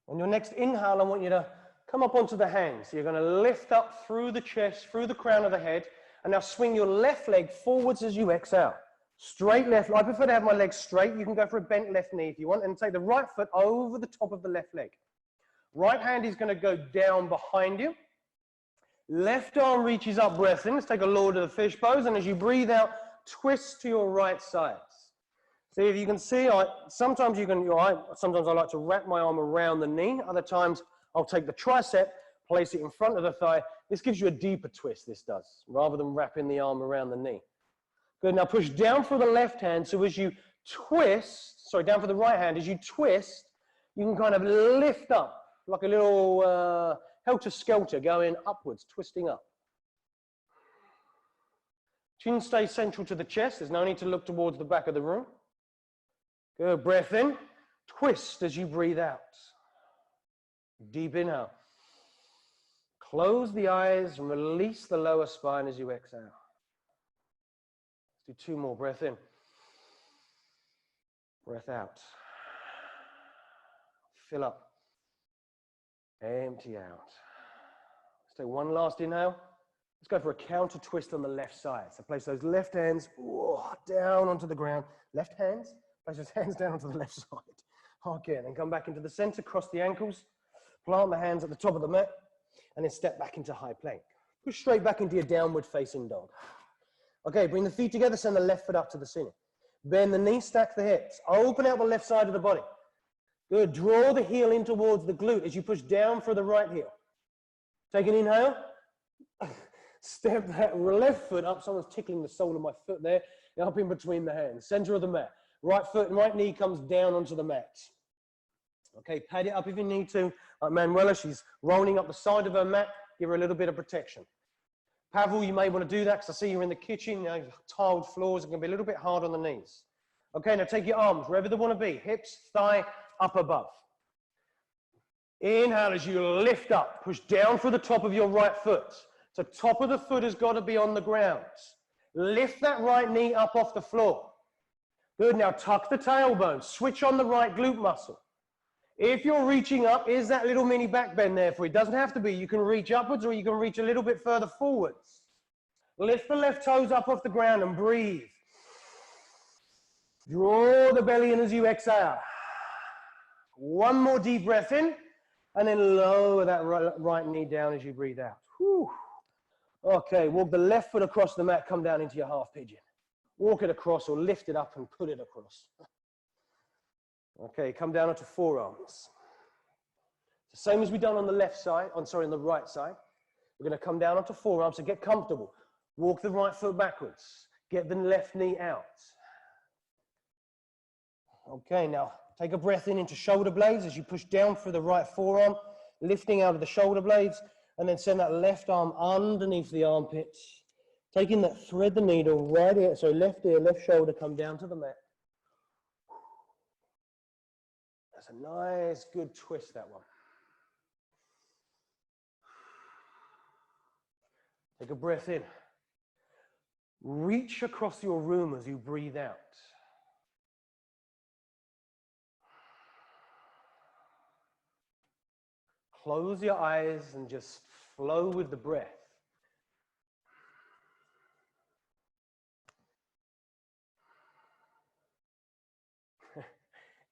On your next inhale, I want you to come up onto the hands. So you're going to lift up through the chest, through the crown of the head, and now swing your left leg forwards as you exhale. Straight left. I prefer to have my legs straight. You can go for a bent left knee if you want, and take the right foot over the top of the left leg. Right hand is going to go down behind you. Left arm reaches up, breath in. Let's take a Lord of the Fish pose, and as you breathe out, twist to your right side. See if you can see, sometimes I like to wrap my arm around the knee. Other times I'll take the tricep, place it in front of the thigh. This gives you a deeper twist, this does, rather than wrapping the arm around the knee. Good, now push down for the left hand. So as you twist, down for the right hand, as you twist, you can kind of lift up like a little helter-skelter going upwards, twisting up. Chin stays central to the chest. There's no need to look towards the back of the room. Good, breath in, twist as you breathe out. Deep inhale. Close the eyes and release the lower spine as you exhale. Let's do 2 more, breath in. Breath out. Fill up. Empty out. Let's take 1 last inhale. Let's go for a counter twist on the left side. So place those left hands down onto the ground. Left hands. Place those hands down onto the left side. Okay, and then come back into the center, cross the ankles, plant the hands at the top of the mat, and then step back into high plank. Push straight back into your downward facing dog. Okay, bring the feet together, send the left foot up to the ceiling. Bend the knee, stack the hips. Open out the left side of the body. Good, draw the heel in towards the glute as you push down for the right heel. Take an inhale. Step that left foot up. Someone's tickling the sole of my foot there. Up in between the hands. Center of the mat. Right foot and right knee comes down onto the mat. Okay, pad it up if you need to. Like Manuela, she's rolling up the side of her mat. Give her a little bit of protection. Pavel, you may want to do that because I see you're in the kitchen. You know, tiled floors are going to be a little bit hard on the knees. Okay, now take your arms wherever they want to be. Hips, thigh, up above. Inhale as you lift up. Push down for the top of your right foot. So top of the foot has got to be on the ground. Lift that right knee up off the floor. Good, now tuck the tailbone. Switch on the right glute muscle. If you're reaching up, is that little mini back bend there for you? It doesn't have to be. You can reach upwards or you can reach a little bit further forwards. Lift the left toes up off the ground and breathe. Draw the belly in as you exhale. One more deep breath in, and then lower that right knee down as you breathe out. Whew. Okay, walk the left foot across the mat, come down into your half pigeon. Walk it across or lift it up and put it across. Okay, come down onto forearms. The same as we've done on the left side, on the right side. We're going to come down onto forearms, so get comfortable. Walk the right foot backwards. Get the left knee out. Okay, now take a breath in into shoulder blades as you push down through the right forearm, lifting out of the shoulder blades, and then send that left arm underneath the armpit. Taking that thread the needle right here, so left ear, left shoulder, come down to the mat. That's a nice, good twist, that one. Take a breath in. Reach across your room as you breathe out. Close your eyes and just flow with the breath.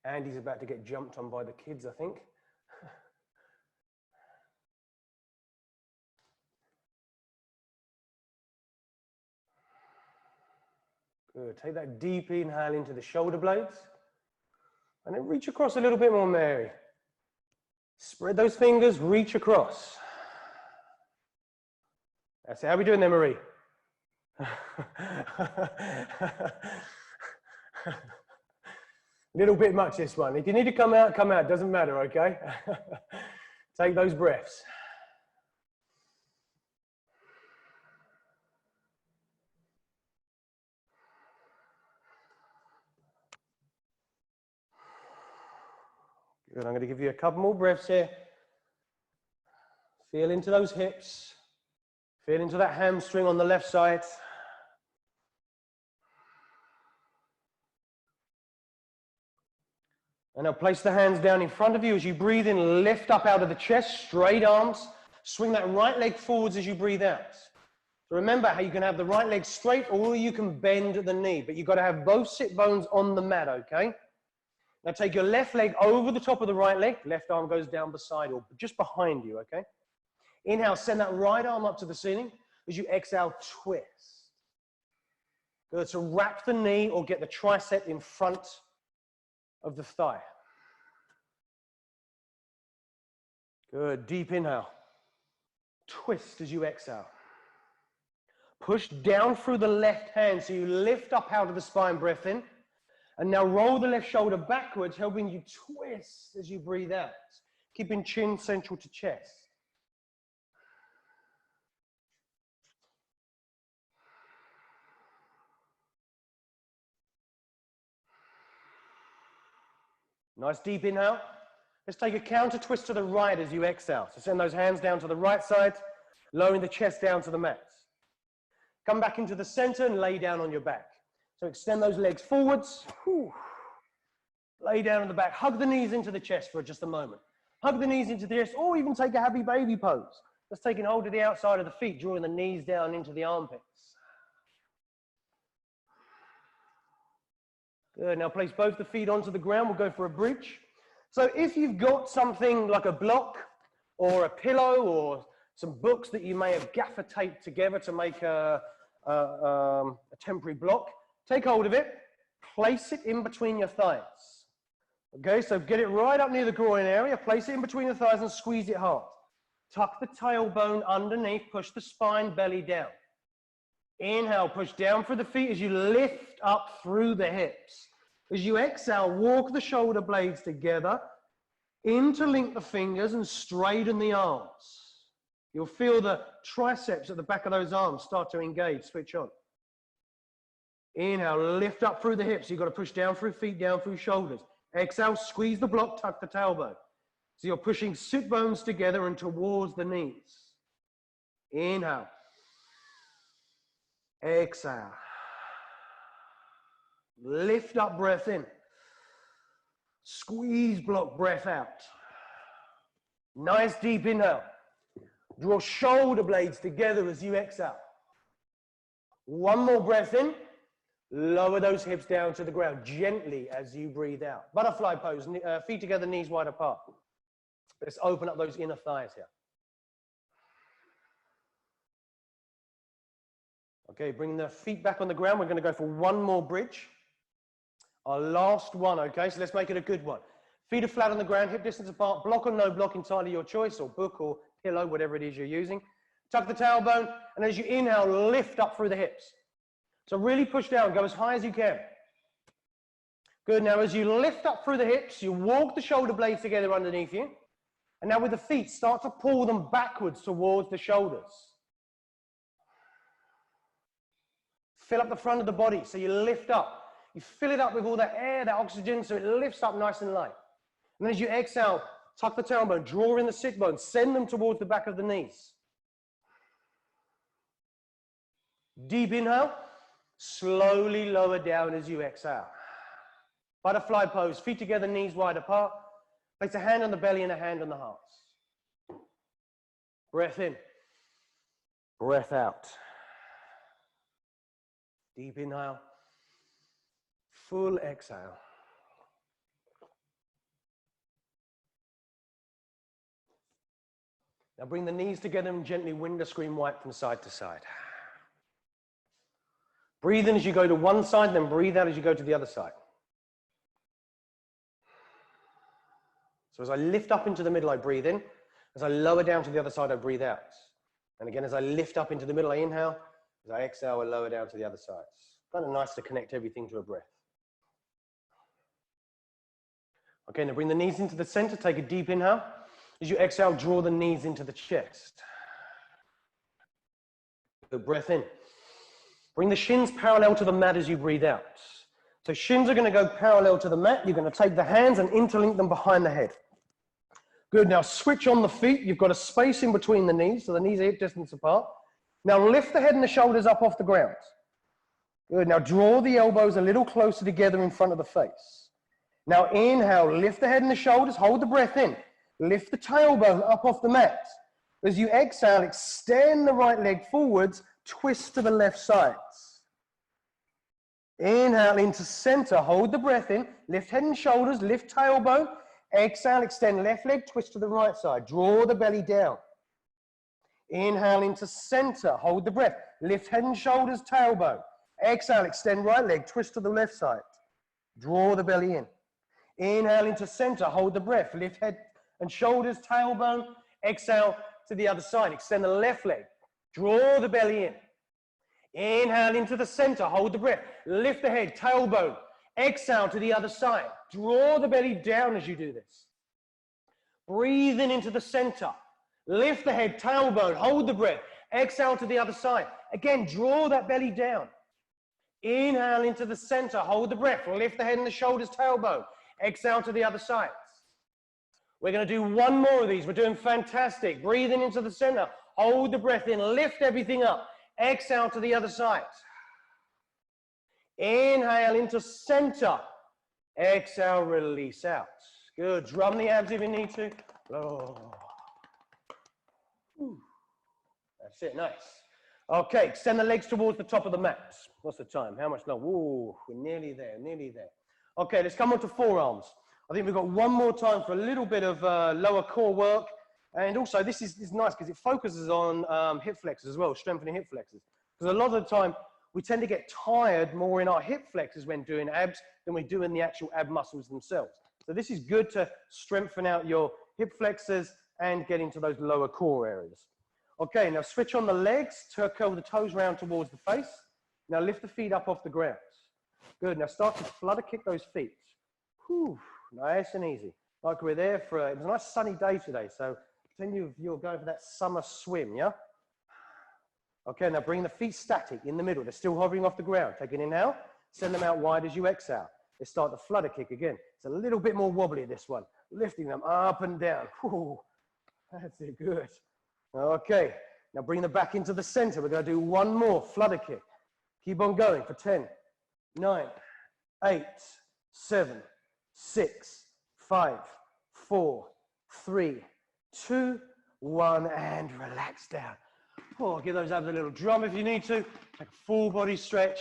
Andy's about to get jumped on by the kids, I think. Good. Take that deep inhale into the shoulder blades. And then reach across a little bit more, Mary. Spread those fingers, reach across. That's it. How are we doing there, Marie? Little bit much, this one. If you need to come out, come out. Doesn't matter, okay? Take those breaths. Good. I'm going to give you a couple more breaths here. Feel into those hips. Feel into that hamstring on the left side. And now place the hands down in front of you as you breathe in. Lift up out of the chest, straight arms. Swing that right leg forwards as you breathe out. So remember how you can have the right leg straight or you can bend the knee, but you've got to have both sit bones on the mat, okay? Now take your left leg over the top of the right leg. Left arm goes down beside or just behind you, okay? Inhale, send that right arm up to the ceiling. As you exhale, twist. Good, so wrap the knee or get the tricep in front of the thigh. Good, deep inhale. Twist as you exhale. Push down through the left hand so you lift up out of the spine, breath in. And now roll the left shoulder backwards, helping you twist as you breathe out. Keeping chin central to chest. Nice deep inhale. Let's take a counter twist to the right as you exhale. So send those hands down to the right side, lowering the chest down to the mat. Come back into the center and lay down on your back. So extend those legs forwards. Whew. Lay down on the back. Hug the knees into the chest for just a moment. Hug the knees into the chest, or even take a happy baby pose. Just taking hold of the outside of the feet, drawing the knees down into the armpits. Good, now place both the feet onto the ground. We'll go for a bridge. So if you've got something like a block or a pillow or some books that you may have gaffer taped together to make a a temporary block. Take hold of it, place it in between your thighs. Okay, so get it right up near the groin area, place it in between the thighs and squeeze it hard. Tuck the tailbone underneath, push the spine, belly down. Inhale, push down through the feet as you lift up through the hips. As you exhale, walk the shoulder blades together, interlink the fingers and straighten the arms. You'll feel the triceps at the back of those arms start to engage, switch on. Inhale, lift up through the hips. You've got to push down through feet, down through shoulders. Exhale, squeeze the block, tuck the tailbone. So you're pushing sit bones together and towards the knees. Inhale. Exhale. Lift up, breath in. Squeeze block, breath out. Nice deep inhale. Draw shoulder blades together as you exhale. One more breath in. Lower those hips down to the ground gently as you breathe out. Butterfly pose, feet together, knees wide apart. Let's open up those inner thighs here. Okay, bring the feet back on the ground. We're going to go for one more bridge. Our last one, okay? So let's make it a good one. Feet are flat on the ground, hip distance apart, block or no block, entirely your choice, or book or pillow, whatever it is you're using. Tuck the tailbone, and as you inhale, lift up through the hips. So really push down, go as high as you can. Good, now as you lift up through the hips, you walk the shoulder blades together underneath you. And now with the feet, start to pull them backwards towards the shoulders. Fill up the front of the body, so you lift up. You fill it up with all that air, that oxygen, so it lifts up nice and light. And then as you exhale, tuck the tailbone, draw in the sit bones, send them towards the back of the knees. Deep inhale, slowly lower down as you exhale. Butterfly pose, feet together, knees wide apart. Place a hand on the belly and a hand on the hearts. Breath in, breath out. Deep inhale, full exhale. Now bring the knees together and gently window screen wipe from side to side. Breathe in as you go to one side, then breathe out as you go to the other side. So as I lift up into the middle, I breathe in. As I lower down to the other side, I breathe out. And again, as I lift up into the middle, I inhale. As I exhale, I lower down to the other side. It's kind of nice to connect everything to a breath. Okay, now bring the knees into the center. Take a deep inhale. As you exhale, draw the knees into the chest. Good, breath in. Bring the shins parallel to the mat as you breathe out. So shins are going to go parallel to the mat. You're going to take the hands and interlink them behind the head. Good, now switch on the feet. You've got a space in between the knees, so the knees are hip distance apart. Now lift the head and the shoulders up off the ground. Good, now draw the elbows a little closer together in front of the face. Now inhale, lift the head and the shoulders, hold the breath in. Lift the tailbone up off the mat. As you exhale, extend the right leg forwards, twist to the left side. Inhale into center, hold the breath in, lift head and shoulders, lift tailbone. Exhale, extend left leg, twist to the right side, draw the belly down. Inhale into center, hold the breath, lift head and shoulders, tailbone. Exhale, extend right leg, twist to the left side, draw the belly in. Inhale into center, hold the breath, lift head and shoulders, tailbone. Exhale to the other side, extend the left leg, draw the belly in. Inhale into the center, hold the breath, lift the head, tailbone. Exhale to the other side, draw the belly down as you do this. Breathe in into the center, lift the head, tailbone, hold the breath. Exhale to the other side. Again, draw that belly down. Inhale into the center, hold the breath, lift the head and the shoulders, tailbone. Exhale to the other side. We're going to do one more of these. We're doing fantastic. Breathing into the center, hold the breath in, lift everything up. Exhale to the other side. Inhale into center. Exhale, release out. Good. Drum the abs if you need to. Oh. That's it. Nice. Okay. Extend the legs towards the top of the mat. What's the time? How much longer? Ooh, we're nearly there. Nearly there. Okay. Let's come on to forearms. I think we've got one more time for a little bit of lower core work. And also, this is nice because it focuses on hip flexors as well, strengthening hip flexors. Because a lot of the time, we tend to get tired more in our hip flexors when doing abs than we do in the actual ab muscles themselves. So this is good to strengthen out your hip flexors and get into those lower core areas. Okay, now switch on the legs, curl the toes round towards the face. Now lift the feet up off the ground. Good, now start to flutter kick those feet. Whew, nice and easy. Like we're there for, it was a nice sunny day today, so pretend you're going for that summer swim, yeah? Okay, now bring the feet static in the middle. They're still hovering off the ground. Take an inhale, send them out wide as you exhale. They start the flutter kick again. It's a little bit more wobbly, this one. Lifting them up and down. Whew, that's it, good. Okay, now bring them back into the center. We're going to do one more flutter kick. Keep on going for 10, 9, 8, 7, 6, 5, 4, 3, 2, 1, and relax down. Oh, give those abs a little drum if you need to. Take a full body stretch.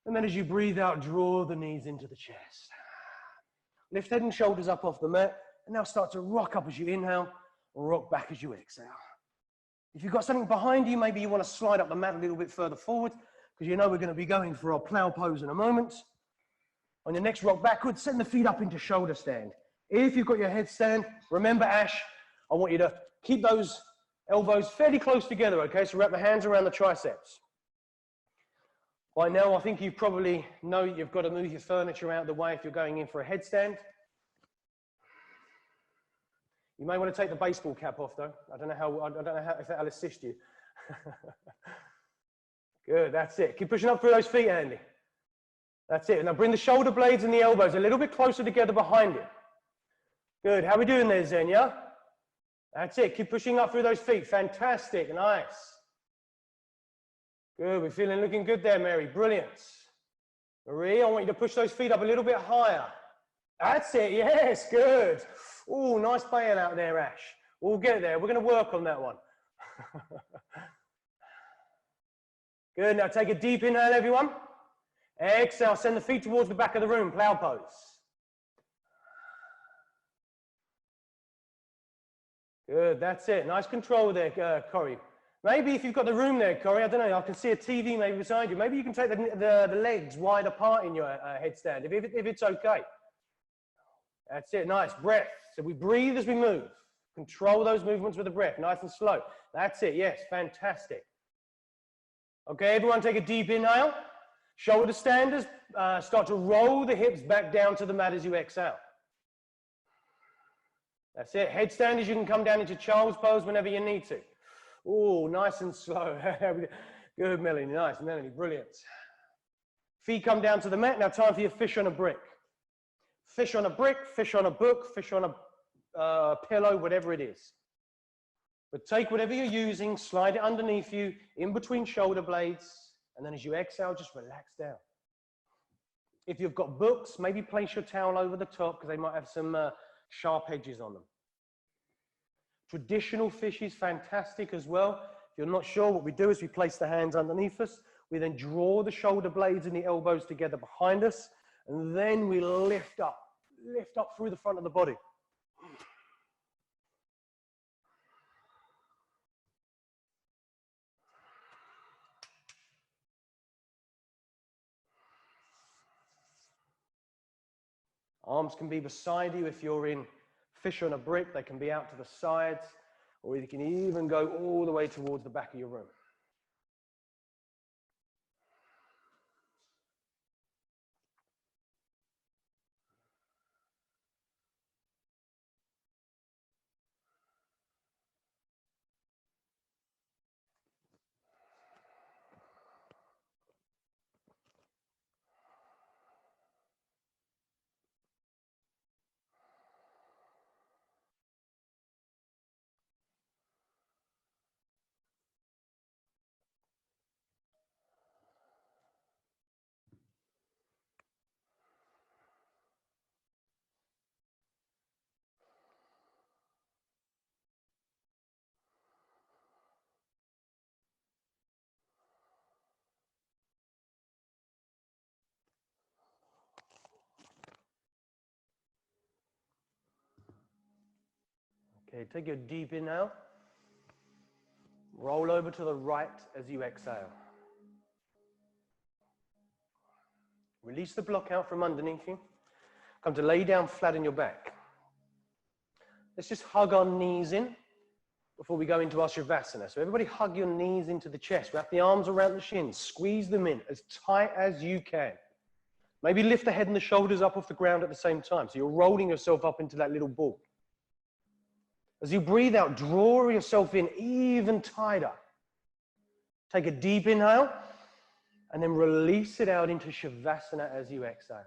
And then as you breathe out, draw the knees into the chest. Lift head and shoulders up off the mat. And now start to rock up as you inhale, rock back as you exhale. If you've got something behind you, maybe you want to slide up the mat a little bit further forward, because you know we're going to be going for our plow pose in a moment. On your next rock backwards, send the feet up into shoulder stand. If you've got your headstand, remember, Ash, I want you to keep those elbows fairly close together, okay? So wrap the hands around the triceps. By now, I think you probably know you've got to move your furniture out of the way if you're going in for a headstand. You may want to take the baseball cap off, though. I don't know if that'll assist you. Good, that's it. Keep pushing up through those feet, Andy. That's it. Now bring the shoulder blades and the elbows a little bit closer together behind you. Good. How are we doing there, Xenia? That's it. Keep pushing up through those feet. Fantastic. Nice. Good. We're feeling looking good there, Mary. Brilliant. Marie, I want you to push those feet up a little bit higher. That's it. Yes. Good. Oh, nice bailout there, Ash. We'll get there. We're going to work on that one. Good. Now take a deep inhale, everyone. Exhale. Send the feet towards the back of the room. Plow pose. Good, that's it. Nice control there, Corey. Maybe if you've got the room there, Corey, I don't know, I can see a TV maybe beside you. Maybe you can take the legs wide apart in your headstand, if it's okay. That's it, nice. Breath. So we breathe as we move. Control those movements with the breath, nice and slow. That's it, yes, fantastic. Okay, everyone take a deep inhale. Shoulder standers, start to roll the hips back down to the mat as you exhale. That's it. Headstanders, you can come down into child's pose whenever you need to. Oh, nice and slow. Good, Melanie. Nice, Melanie. Brilliant. Feet come down to the mat. Now time for your fish on a brick. Fish on a brick, fish on a book, fish on a pillow, whatever it is. But take whatever you're using, slide it underneath you, in between shoulder blades, and then as you exhale, just relax down. If you've got books, maybe place your towel over the top because they might have some sharp edges on them. Traditional fish is fantastic as well. If you're not sure, what we do is we place the hands underneath us. We then draw the shoulder blades and the elbows together behind us. And then we lift up through the front of the body. Arms can be beside you if you're in fish on a brick. They can be out to the sides, or you can even go all the way towards the back of your room. Okay, take your deep inhale. Roll over to the right as you exhale. Release the block out from underneath you. Come to lay down flat on your back. Let's just hug our knees in before we go into our Shavasana. So everybody hug your knees into the chest. Wrap the arms around the shins. Squeeze them in as tight as you can. Maybe lift the head and the shoulders up off the ground at the same time. So you're rolling yourself up into that little ball. As you breathe out, draw yourself in even tighter. Take a deep inhale and then release it out into Shavasana as you exhale.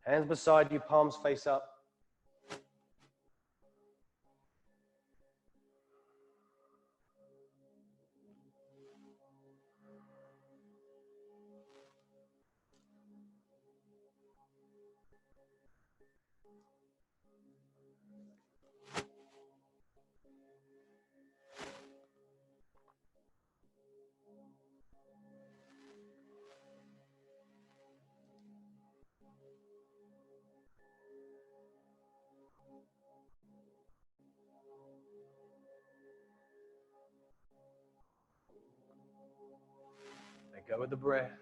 Hands beside you, palms face up. Let go with the breath.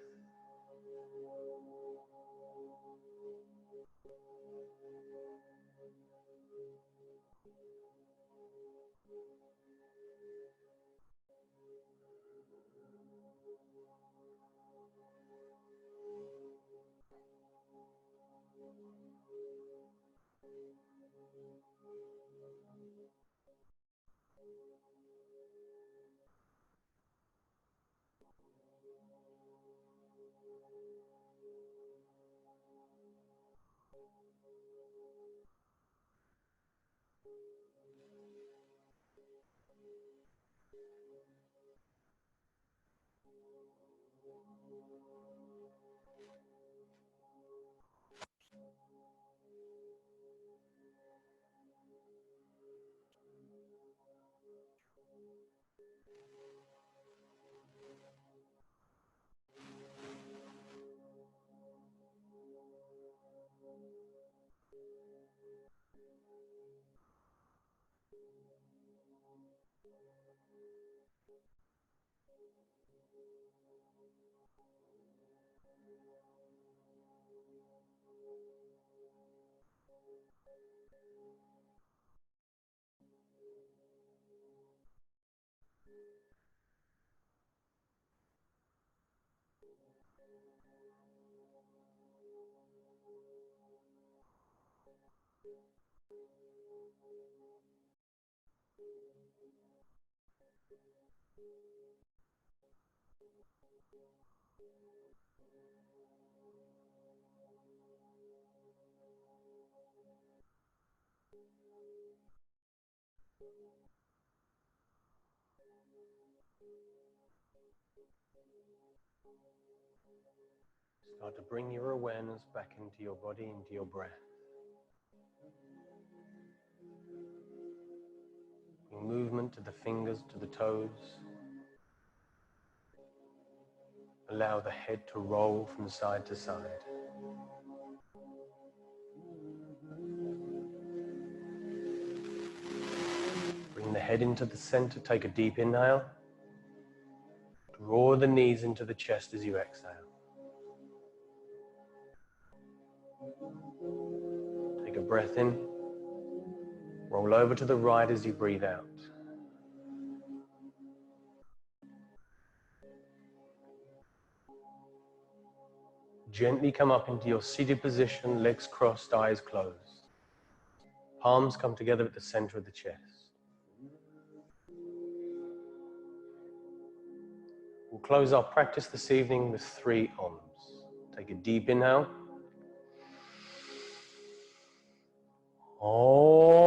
Start to bring your awareness back into your body, into your breath. Bring movement to the fingers, to the toes. Allow the head to roll from side to side. Bring the head into the center. Take a deep inhale. Draw the knees into the chest as you exhale. Take a breath in. Roll over to the right as you breathe out. Gently come up into your seated position, legs crossed, eyes closed. Palms come together at the center of the chest. We'll close our practice this evening with 3 Oms. Take a deep inhale. Om.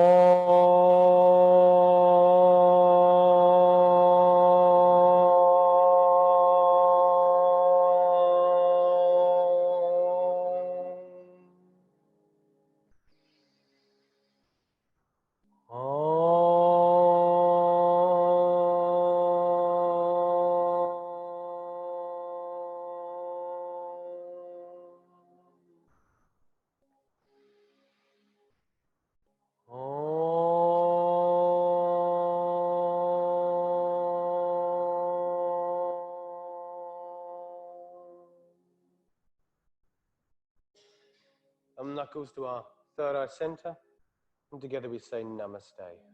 knuckles to our third eye center. And together we say namaste.